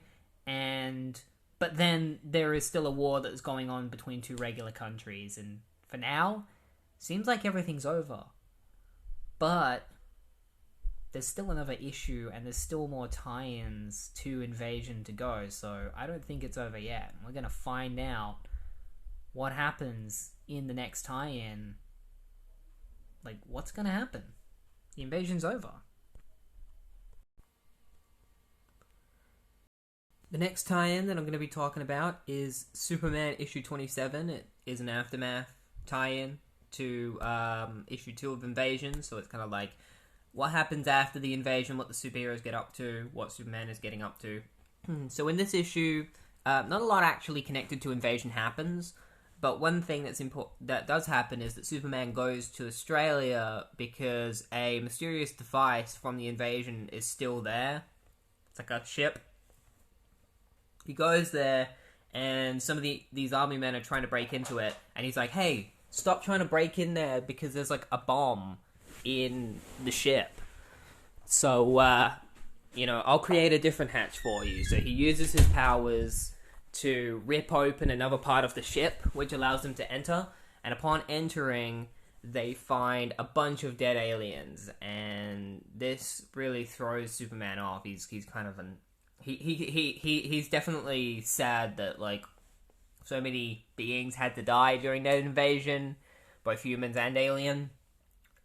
But then there is still a war that's going on between two regular countries. And for now, seems like everything's over. But there's still another issue, and there's still more tie-ins to Invasion to go, so I don't think it's over yet. We're going to find out what happens in the next tie-in. Like, what's going to happen? The invasion's over. The next tie-in that I'm going to be talking about is Superman issue 27. It is an aftermath tie-in to issue 2 of Invasion, so it's kind of like what happens after the invasion, what the superheroes get up to, what Superman is getting up to. So in this issue, not a lot actually connected to Invasion happens, but one thing that does happen is that Superman goes to Australia because a mysterious device from the invasion is still there. It's like a ship. He goes there, and some of these army men are trying to break into it, and he's like, hey, stop trying to break in there because there's like a bomb in the ship. So, I'll create a different hatch for you. So he uses his powers to rip open another part of the ship, which allows them to enter. And upon entering, they find a bunch of dead aliens. And this really throws Superman off. He's kind of he's definitely sad that, like, so many beings had to die during that invasion, both humans and alien.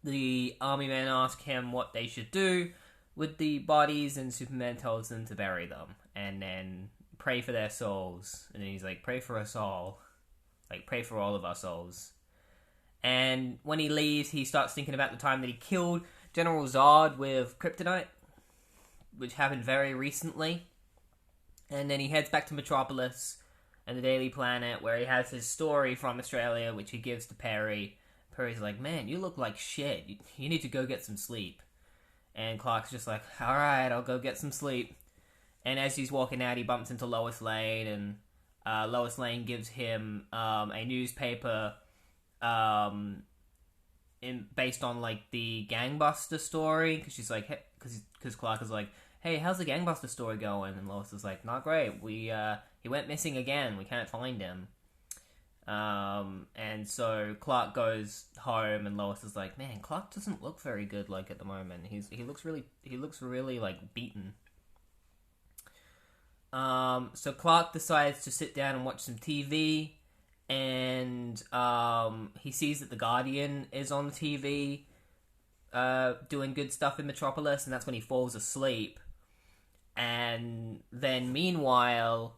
The army men ask him what they should do with the bodies, and Superman tells them to bury them, and then pray for their souls. And then he's like, pray for us all. Like, pray for all of our souls. And when he leaves, he starts thinking about the time that he killed General Zod with kryptonite, which happened very recently. And then he heads back to Metropolis and the Daily Planet, where he has his story from Australia, which he gives to Perry. Perry's like, man, you look like shit. You need to go get some sleep. And Clark's just like, alright, I'll go get some sleep. And as he's walking out, he bumps into Lois Lane, and Lois Lane gives him a newspaper based on, like, the Gangbuster story. Because she's like, because Clark is like, hey, how's the Gangbuster story going? And Lois is like, not great. He went missing again. We can't find him. And so Clark goes home, and Lois is like, man, Clark doesn't look very good, like, at the moment. He looks really like beaten. So Clark decides to sit down and watch some TV, and he sees that the Guardian is on the TV, doing good stuff in Metropolis, and that's when he falls asleep. And then meanwhile,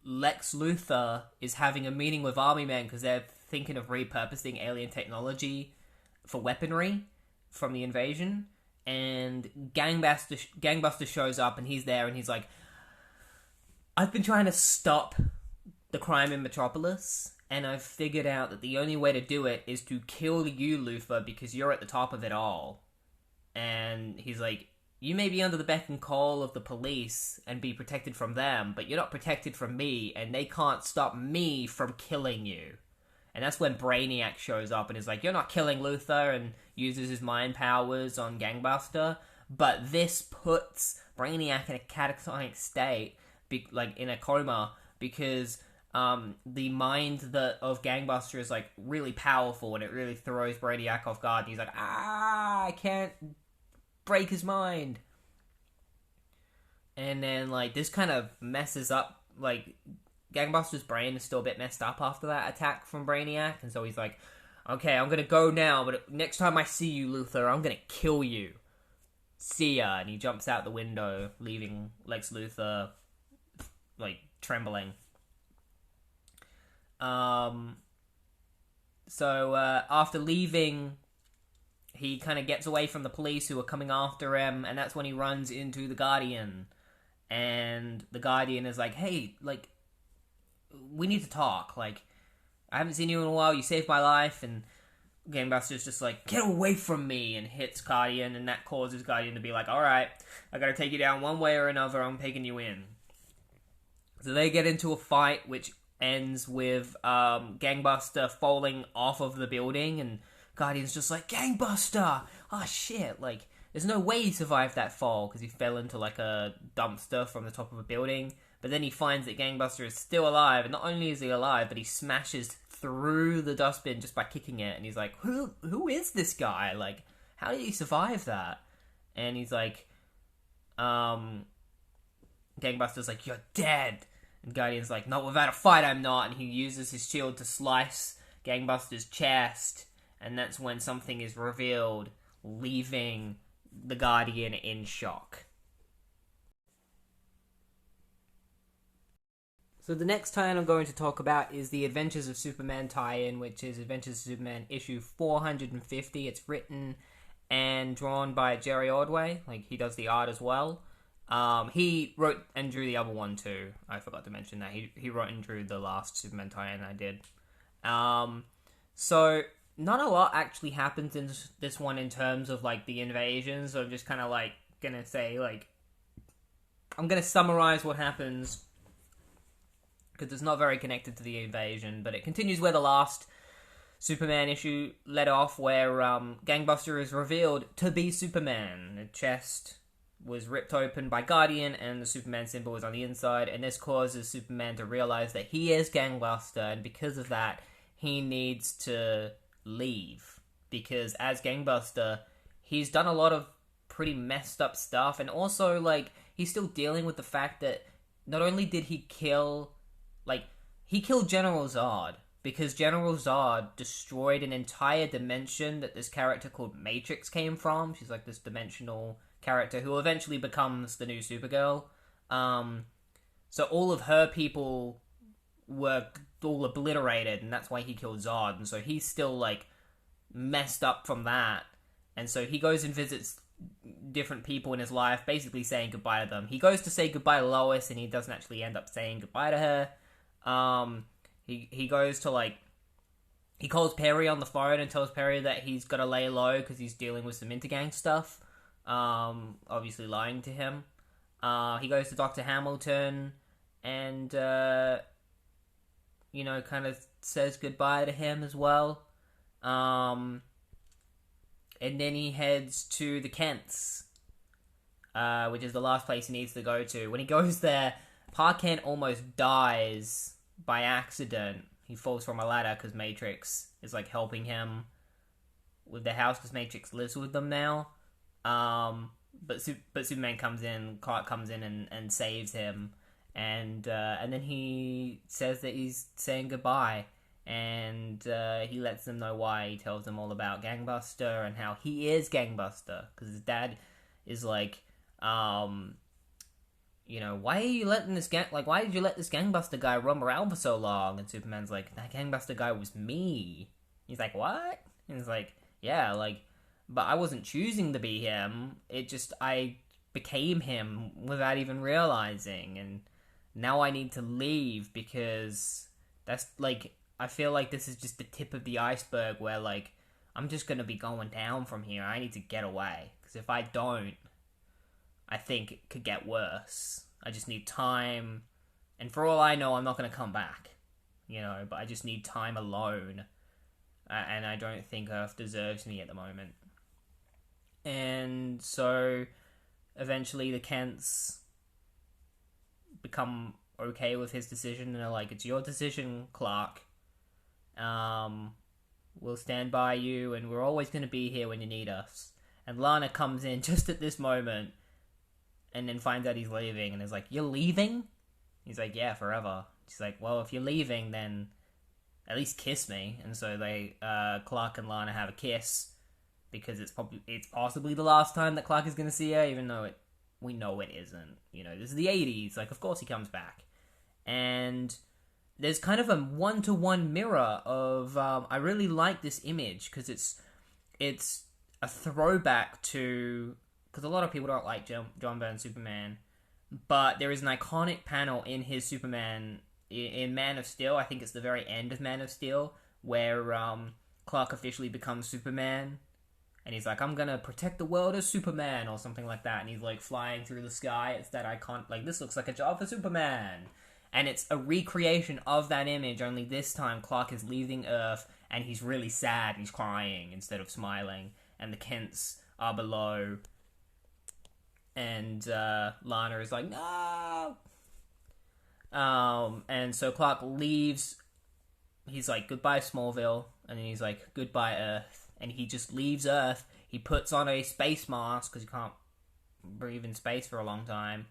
Lex Luthor is having a meeting with army men because they're thinking of repurposing alien technology for weaponry from the invasion. And Gangbuster shows up, and he's there, and he's like, I've been trying to stop the crime in Metropolis, and I've figured out that the only way to do it is to kill you, Luthor, because you're at the top of it all. And he's like, you may be under the beck and call of the police and be protected from them, but you're not protected from me, and they can't stop me from killing you. And that's when Brainiac shows up and is like, you're not killing Luthor, and uses his mind powers on Gangbuster, but this puts Brainiac in a catatonic state, like in a coma, because the mind of Gangbuster is like really powerful, and it really throws Brainiac off guard, and he's like, I can't break his mind. And then, like, this kind of messes up, like, Gangbuster's brain is still a bit messed up after that attack from Brainiac, and so he's like, okay, I'm gonna go now, but next time I see you, Luthor, I'm gonna kill you. See ya. And he jumps out the window, leaving Lex Luthor, like, trembling. So after leaving, he kind of gets away from the police who are coming after him, and that's when he runs into the Guardian. And the Guardian is like, hey, like, we need to talk. Like, I haven't seen you in a while, you saved my life. And Gangbuster's just like, get away from me, and hits Guardian, and that causes Guardian to be like, alright, I gotta take you down one way or another, I'm taking you in. So they get into a fight, which ends with Gangbuster falling off of the building, and Guardian's just like, Gangbuster! Oh shit, like, there's no way he survived that fall, because he fell into like a dumpster from the top of a building, but then he finds that Gangbuster is still alive, and not only is he alive, but he smashes through the dustbin just by kicking it, and he's like, who is this guy? Like, how did he survive that? And he's like, Gangbuster's like, you're dead! And Guardian's like, not without a fight I'm not, and he uses his shield to slice Gangbuster's chest, and that's when something is revealed, leaving the Guardian in shock. So the next tie-in I'm going to talk about is the Adventures of Superman tie-in, which is Adventures of Superman issue 450. It's written and drawn by Jerry Ordway. Like, he does the art as well. He wrote and drew the other one too. I forgot to mention that. He wrote and drew the last Superman tie-in I did. So not a lot actually happens in this one in terms of, like, the invasion. So I'm just kind of, like, gonna say, like, I'm gonna summarize what happens, because it's not very connected to the invasion, but it continues where the last Superman issue led off, where Gangbuster is revealed to be Superman. The chest was ripped open by Guardian, and the Superman symbol was on the inside, and this causes Superman to realize that he is Gangbuster, and because of that, he needs to leave. Because as Gangbuster, he's done a lot of pretty messed up stuff, and also, like, he's still dealing with the fact that not only did he kill, like, he killed General Zod, because General Zod destroyed an entire dimension that this character called Matrix came from. She's like this dimensional character who eventually becomes the new Supergirl. So all of her people were all obliterated, and that's why he killed Zod, and so he's still, like, messed up from that. And so he goes and visits different people in his life, basically saying goodbye to them. He goes to say goodbye to Lois, and he doesn't actually end up saying goodbye to her. He goes to, like, he calls Perry on the phone and tells Perry that he's got to lay low because he's dealing with some Intergang stuff. Obviously lying to him. He goes to Dr. Hamilton and, you know, kind of says goodbye to him as well. And then he heads to the Kents, which is the last place he needs to go to. When he goes there, Pa Kent almost dies by accident. He falls from a ladder because Matrix is, like, helping him with the house because Matrix lives with them now. But Superman comes in, Clark comes in and saves him, and then he says that he's saying goodbye, and he lets them know why. He tells them all about Gangbuster and how he is Gangbuster, because his dad is like, you know, why are you letting this why did you let this Gangbuster guy roam around for so long? And Superman's like, that Gangbuster guy was me. He's like, what? And he's like, yeah, like, but I wasn't choosing to be him. It just, I became him without even realizing. And now I need to leave because that's, like, I feel like this is just the tip of the iceberg where, like, I'm just going to be going down from here. I need to get away. Because if I don't, I think it could get worse. I just need time. And for all I know, I'm not going to come back. You know, but I just need time alone. And I don't think Earth deserves me at the moment. And so eventually the Kents become okay with his decision and are like, it's your decision, Clark. We'll stand by you and we're always going to be here when you need us. And Lana comes in just at this moment and then finds out he's leaving and is like, you're leaving? He's like, yeah, forever. She's like, well, if you're leaving, then at least kiss me. And so they, Clark and Lana have a kiss because it's possibly the last time that Clark is going to see her, even though we know it isn't. You know, this is the 80s. Like, of course he comes back. And there's kind of a one-to-one mirror of, I really like this image because it's a throwback to, because a lot of people don't like John Byrne's Superman, but there is an iconic panel in his Superman, in Man of Steel, I think it's the very end of Man of Steel, where Clark officially becomes Superman, and he's like, I'm gonna protect the world as Superman, or something like that, and he's like flying through the sky. It's that icon, like, this looks like a job for Superman. And it's a recreation of that image, only this time Clark is leaving Earth, and he's really sad, he's crying instead of smiling, and the Kents are below, and Lana is like, no! And so Clark leaves, he's like, goodbye Smallville, and then he's like, goodbye Earth, and he just leaves Earth. He puts on a space mask, because you can't breathe in space for a long time.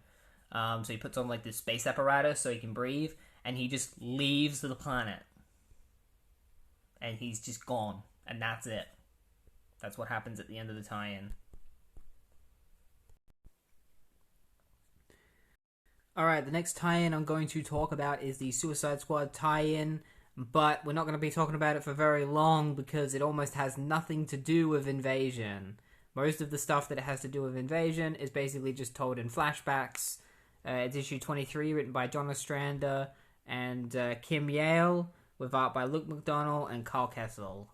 So he puts on like this space apparatus so he can breathe, and he just leaves the planet. And he's just gone, and that's it. That's what happens at the end of the tie-in. Alright, the next tie-in I'm going to talk about is the Suicide Squad tie-in, but we're not going to be talking about it for very long because it almost has nothing to do with Invasion. Most of the stuff that it has to do with Invasion is basically just told in flashbacks. It's issue 23, written by John Ostrander and Kim Yale, with art by Luke McDonnell and Carl Kessel.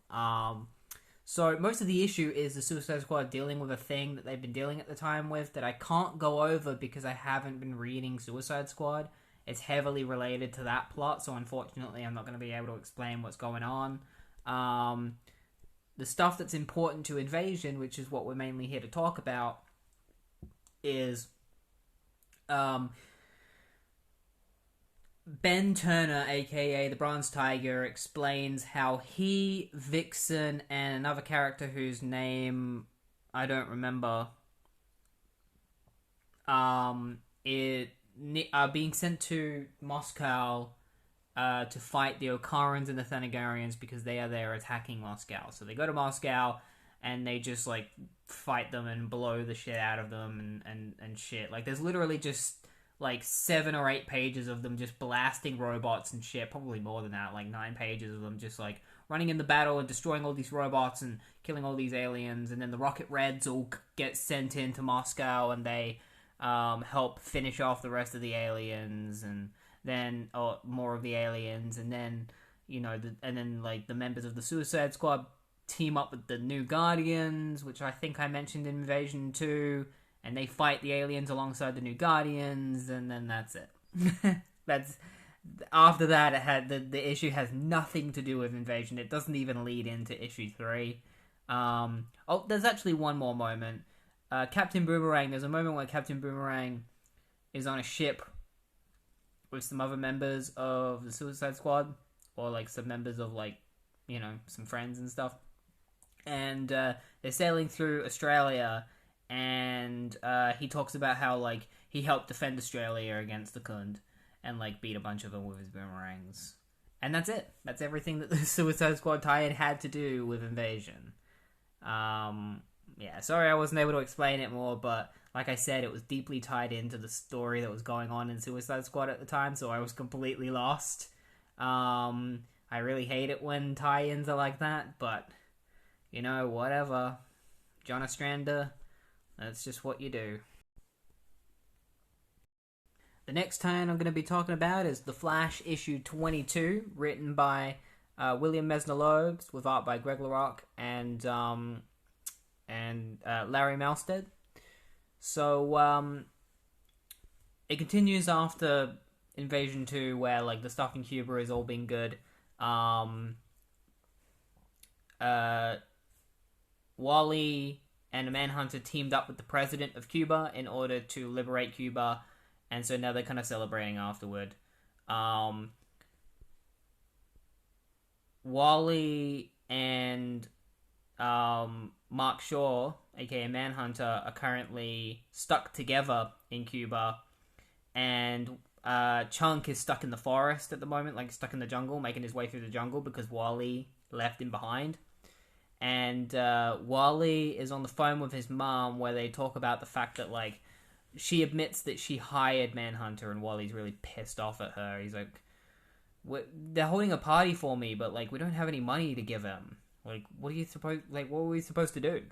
So most of the issue is the Suicide Squad dealing with a thing that they've been dealing at the time with that I can't go over because I haven't been reading Suicide Squad. It's heavily related to that plot, so unfortunately I'm not going to be able to explain what's going on. The stuff that's important to Invasion, which is what we're mainly here to talk about, is Ben Turner, aka the Bronze Tiger, explains how he, Vixen, and another character whose name I don't remember, are being sent to Moscow to fight the Okarans and the Thanagarians because they are there attacking Moscow. So they go to Moscow and they just like fight them and blow the shit out of them and shit. Like, there's literally just like 7 or 8 pages of them just blasting robots and shit. Probably more than that, like 9 pages of them just like running in the battle and destroying all these robots and killing all these aliens. And then the Rocket Reds all get sent into Moscow and they help finish off the rest of the aliens, and then more of the aliens, and then, you know, like the members of the Suicide Squad team up with the New Guardians, which I think I mentioned in Invasion 2, and they fight the aliens alongside the New Guardians, and then that's it. That's after that. It had the issue has nothing to do with Invasion. It doesn't even lead into issue 3. There's actually one more moment. Captain Boomerang. There's a moment where Captain Boomerang is on a ship with some other members of the Suicide Squad, or like some members of, like, you know, some friends and stuff. And they're sailing through Australia, and he talks about how, like, he helped defend Australia against the Khund and, like, beat a bunch of them with his boomerangs. And that's it. That's everything that the Suicide Squad tie-in had to do with Invasion. Yeah, sorry I wasn't able to explain it more, but like I said, it was deeply tied into the story that was going on in Suicide Squad at the time, so I was completely lost. I really hate it when tie-ins are like that, but, you know, whatever. John Ostrander, that's just what you do. The next tie-in I'm going to be talking about is The Flash issue 22, written by William Mesner-Loebs, with art by Greg LaRocque and Larry Malstead. So, it continues after Invasion 2, where, like, the stuff in Cuba is all being good. Wally and the Manhunter teamed up with the president of Cuba in order to liberate Cuba, and so now they're kind of celebrating afterward. Wally and Mark Shaw, aka Manhunter, are currently stuck together in Cuba, and Chunk is stuck in the forest at the moment, like stuck in the jungle, making his way through the jungle because Wally left him behind. And Wally is on the phone with his mom where they talk about the fact that, like, she admits that she hired Manhunter, and Wally's really pissed off at her. He's like, they're holding a party for me, but, like, we don't have any money to give him. Like, what were we supposed to do?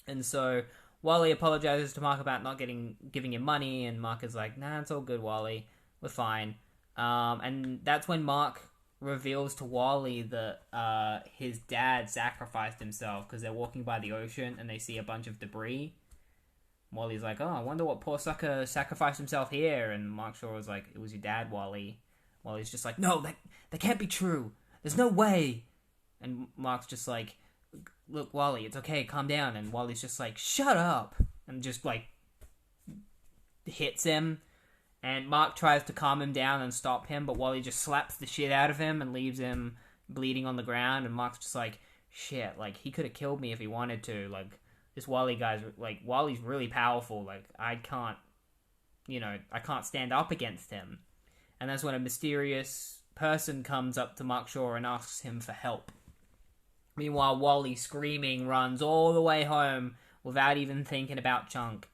And so Wally apologizes to Mark about not giving him money, and Mark is like, nah, it's all good, Wally. We're fine. And that's when Mark reveals to Wally that his dad sacrificed himself because they're walking by the ocean and they see a bunch of debris. Wally's like, oh, I wonder what poor sucker sacrificed himself here. And Mark Shaw was like, it was your dad, Wally. Wally's just like, no, that can't be true. There's no way. And Mark's just like, look, Wally, it's okay, calm down. And Wally's just like, shut up. And just, like, hits him. And Mark tries to calm him down and stop him, but Wally just slaps the shit out of him and leaves him bleeding on the ground. And Mark's just like, shit, like, he could have killed me if he wanted to. Like, this Wally guy's, like, Wally's really powerful. Like, I can't stand up against him. And that's when a mysterious person comes up to Mark Shaw and asks him for help. Meanwhile, Wally, screaming, runs all the way home without even thinking about Chunk.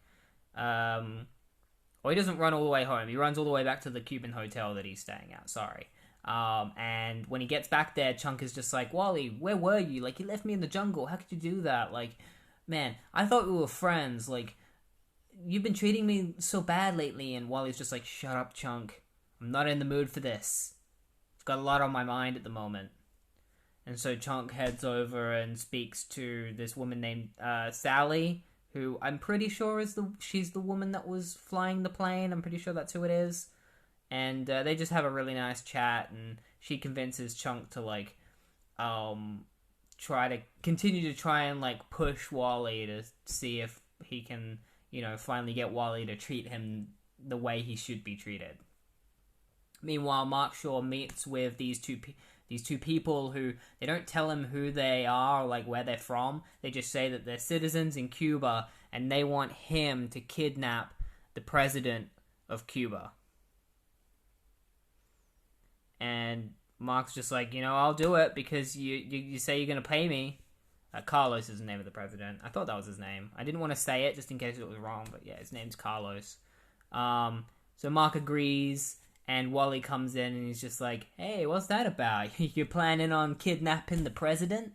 Or he doesn't run all the way home. He runs all the way back to the Cuban hotel that he's staying at. Sorry. And when he gets back there, Chunk is just like, Wally, where were you? Like, you left me in the jungle. How could you do that? Like, man, I thought we were friends. Like, you've been treating me so bad lately. And Wally's just like, shut up, Chunk. I'm not in the mood for this. I've got a lot on my mind at the moment. And so Chunk heads over and speaks to this woman named Sally, who I'm pretty sure she's the woman that was flying the plane. I'm pretty sure that's who it is. And they just have a really nice chat, and she convinces Chunk to, like, continue to like, push Wally to see if he can, finally get Wally to treat him the way he should be treated. Meanwhile, Mark Shaw meets with these two people who, they don't tell him who they are or, like, where they're from. They just say that they're citizens in Cuba, and they want him to kidnap the president of Cuba. And Mark's just like, I'll do it because you say you're going to pay me. Carlos is the name of the president. I thought that was his name. I didn't want to say it just in case it was wrong, but yeah, his name's Carlos. So Mark agrees. And Wally comes in and he's just like, hey, what's that about? You're planning on kidnapping the president?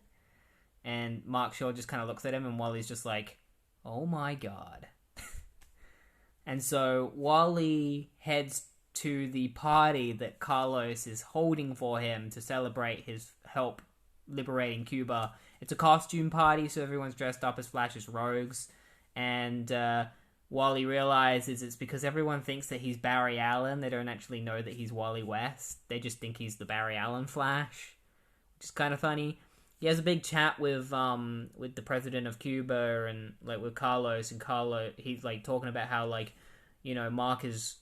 And Mark Shaw just kind of looks at him, and Wally's just like, oh my god. And so Wally heads to the party that Carlos is holding for him to celebrate his help liberating Cuba. It's a costume party, so everyone's dressed up as Flash's rogues. And Wally realizes it's because everyone thinks that he's Barry Allen. They don't actually know that he's Wally West. They just think he's the Barry Allen Flash, which is kind of funny. He has a big chat with the president of Cuba and, like, with Carlos, and he's, like, talking about how, like, Mark is,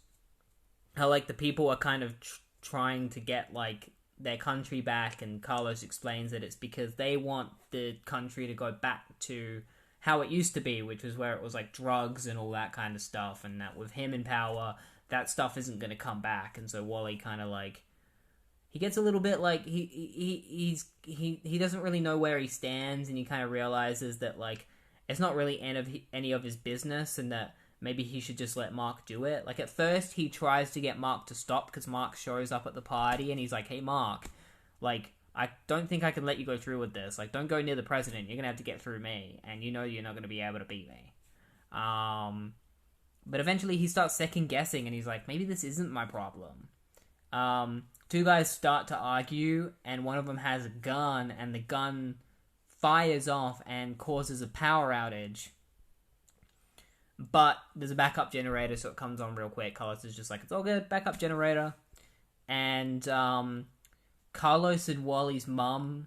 how, like, the people are kind of trying to get, like, their country back, and Carlos explains that it's because they want the country to go back to how it used to be, which was where it was, like, drugs and all that kind of stuff, and that with him in power, that stuff isn't going to come back. And so Wally kind of, like, he gets a little bit, like, he doesn't really know where he stands, and he kind of realizes that, like, it's not really any of his business, and that maybe he should just let Mark do it. Like, at first, he tries to get Mark to stop, because Mark shows up at the party, and he's like, hey, Mark, like, I don't think I can let you go through with this. Like, don't go near the president. You're going to have to get through me. And you're not going to be able to beat me. But eventually he starts second-guessing, and he's like, maybe this isn't my problem. Two guys start to argue, and one of them has a gun, and the gun fires off and causes a power outage. But there's a backup generator, so it comes on real quick. Carlos is just like, it's all good, backup generator. And Carlos and Wally's mum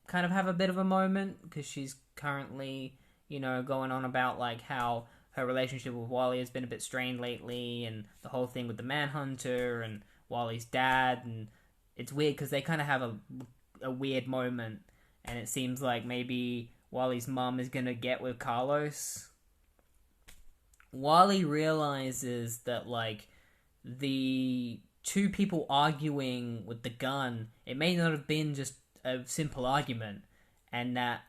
kind of have a bit of a moment, because she's currently, going on about, like, how her relationship with Wally has been a bit strained lately, and the whole thing with the Manhunter and Wally's dad, and it's weird because they kind of have a weird moment, and it seems like maybe Wally's mum is going to get with Carlos. Wally realizes that, like, the two people arguing with the gun, it may not have been just a simple argument, and that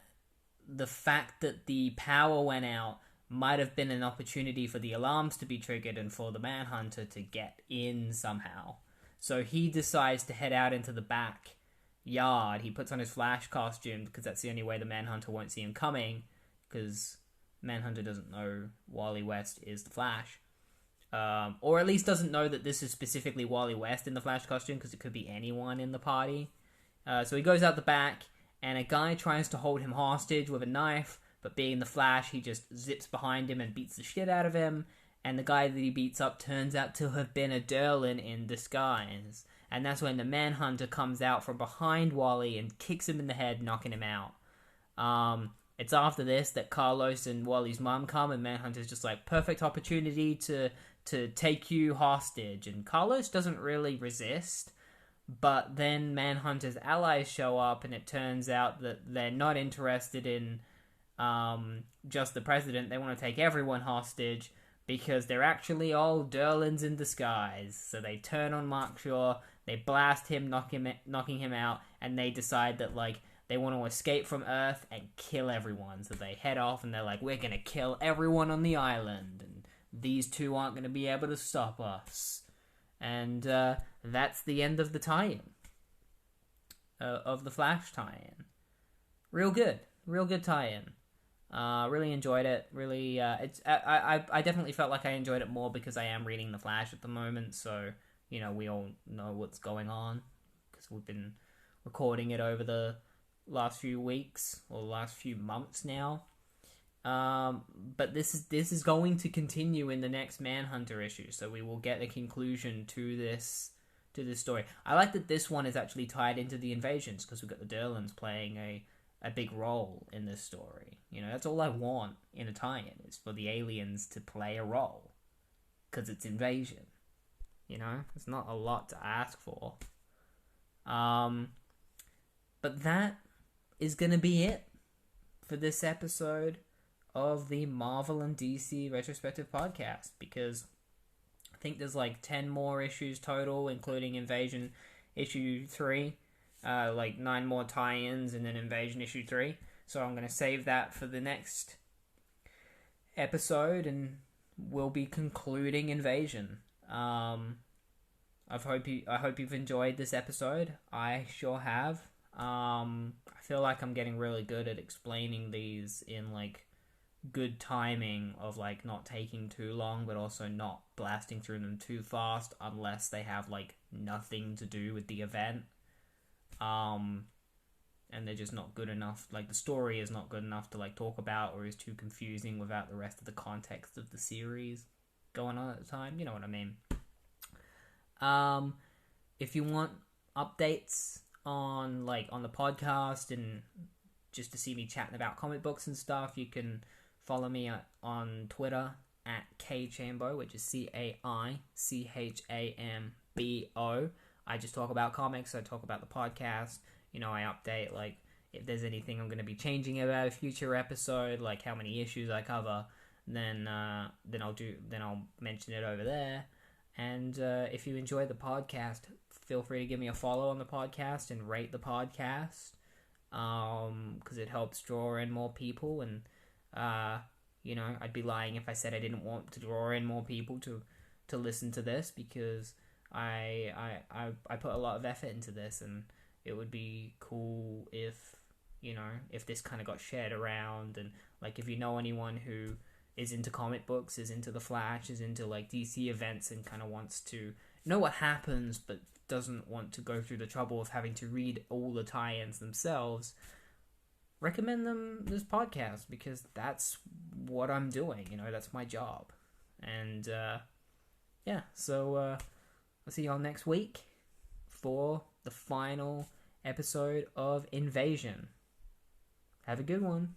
the fact that the power went out might have been an opportunity for the alarms to be triggered and for the Manhunter to get in somehow. So he decides to head out into the back yard. He puts on his Flash costume because that's the only way the Manhunter won't see him coming, because Manhunter doesn't know Wally West is the Flash. Or at least doesn't know that this is specifically Wally West in the Flash costume, because it could be anyone in the party. So he goes out the back, and a guy tries to hold him hostage with a knife, but being the Flash, he just zips behind him and beats the shit out of him, and the guy that he beats up turns out to have been a Durlan in disguise. And that's when the Manhunter comes out from behind Wally and kicks him in the head, knocking him out. It's after this that Carlos and Wally's mum come, and Manhunter's just like, perfect opportunity to take you hostage. And Carlos doesn't really resist, but then Manhunter's allies show up, and it turns out that they're not interested in just the president. They want to take everyone hostage, because they're actually all Durlans in disguise. So they turn on Mark Shaw, they blast him, knocking him out, and they decide that, like, they want to escape from Earth and kill everyone. So they head off, and they're like, we're going to kill everyone on the island, and these two aren't going to be able to stop us. And that's the end of the tie-in. Of the Flash tie-in. Real good tie-in. Really enjoyed it. Really, I definitely felt like I enjoyed it more because I am reading The Flash at the moment, so, you know, we all know what's going on, because we've been recording it over the last few weeks, or last few months now. But this is going to continue in the next Manhunter issue, so we will get a conclusion to this story. I like that this one is actually tied into the invasions, because we've got the Durlans playing a big role in this story. You know, that's all I want in a tie-in, is for the aliens to play a role, because it's invasion. You know, it's not a lot to ask for. But that is going to be it for this episode of the Marvel and DC Retrospective Podcast, because I think there's like 10 more issues total, including Invasion issue 3, like 9 more tie-ins, and then Invasion issue 3. So I'm going to save that for the next episode, and we'll be concluding Invasion. I hope you've enjoyed this episode. I sure have. I feel like I'm getting really good at explaining these in, like, good timing of, like, not taking too long, but also not blasting through them too fast unless they have, like, nothing to do with the event. And they're just not good enough, like, the story is not good enough to, like, talk about, or is too confusing without the rest of the context of the series going on at the time. You know what I mean? If you want updates on the podcast, and just to see me chatting about comic books and stuff, you can follow me on Twitter at KChambo, which is CAICHAMBO. I just talk about comics. I talk about the podcast. You know, I update, like, if there's anything I'm going to be changing about a future episode, like how many issues I cover, then I'll mention it over there. And if you enjoy the podcast, feel free to give me a follow on the podcast and rate the podcast, because it helps draw in more people. And you know, I'd be lying if I said I didn't want to draw in more people to listen to this, because I put a lot of effort into this, and it would be cool if, you know, if this kind of got shared around. And, like, if you know anyone who is into comic books, is into The Flash, is into, like, DC events, and kind of wants to know what happens, but doesn't want to go through the trouble of having to read all the tie-ins themselves, recommend them this podcast, because that's what I'm doing, you know, that's my job. And, yeah, so, I'll see y'all next week for the final episode of Invasion. Have a good one.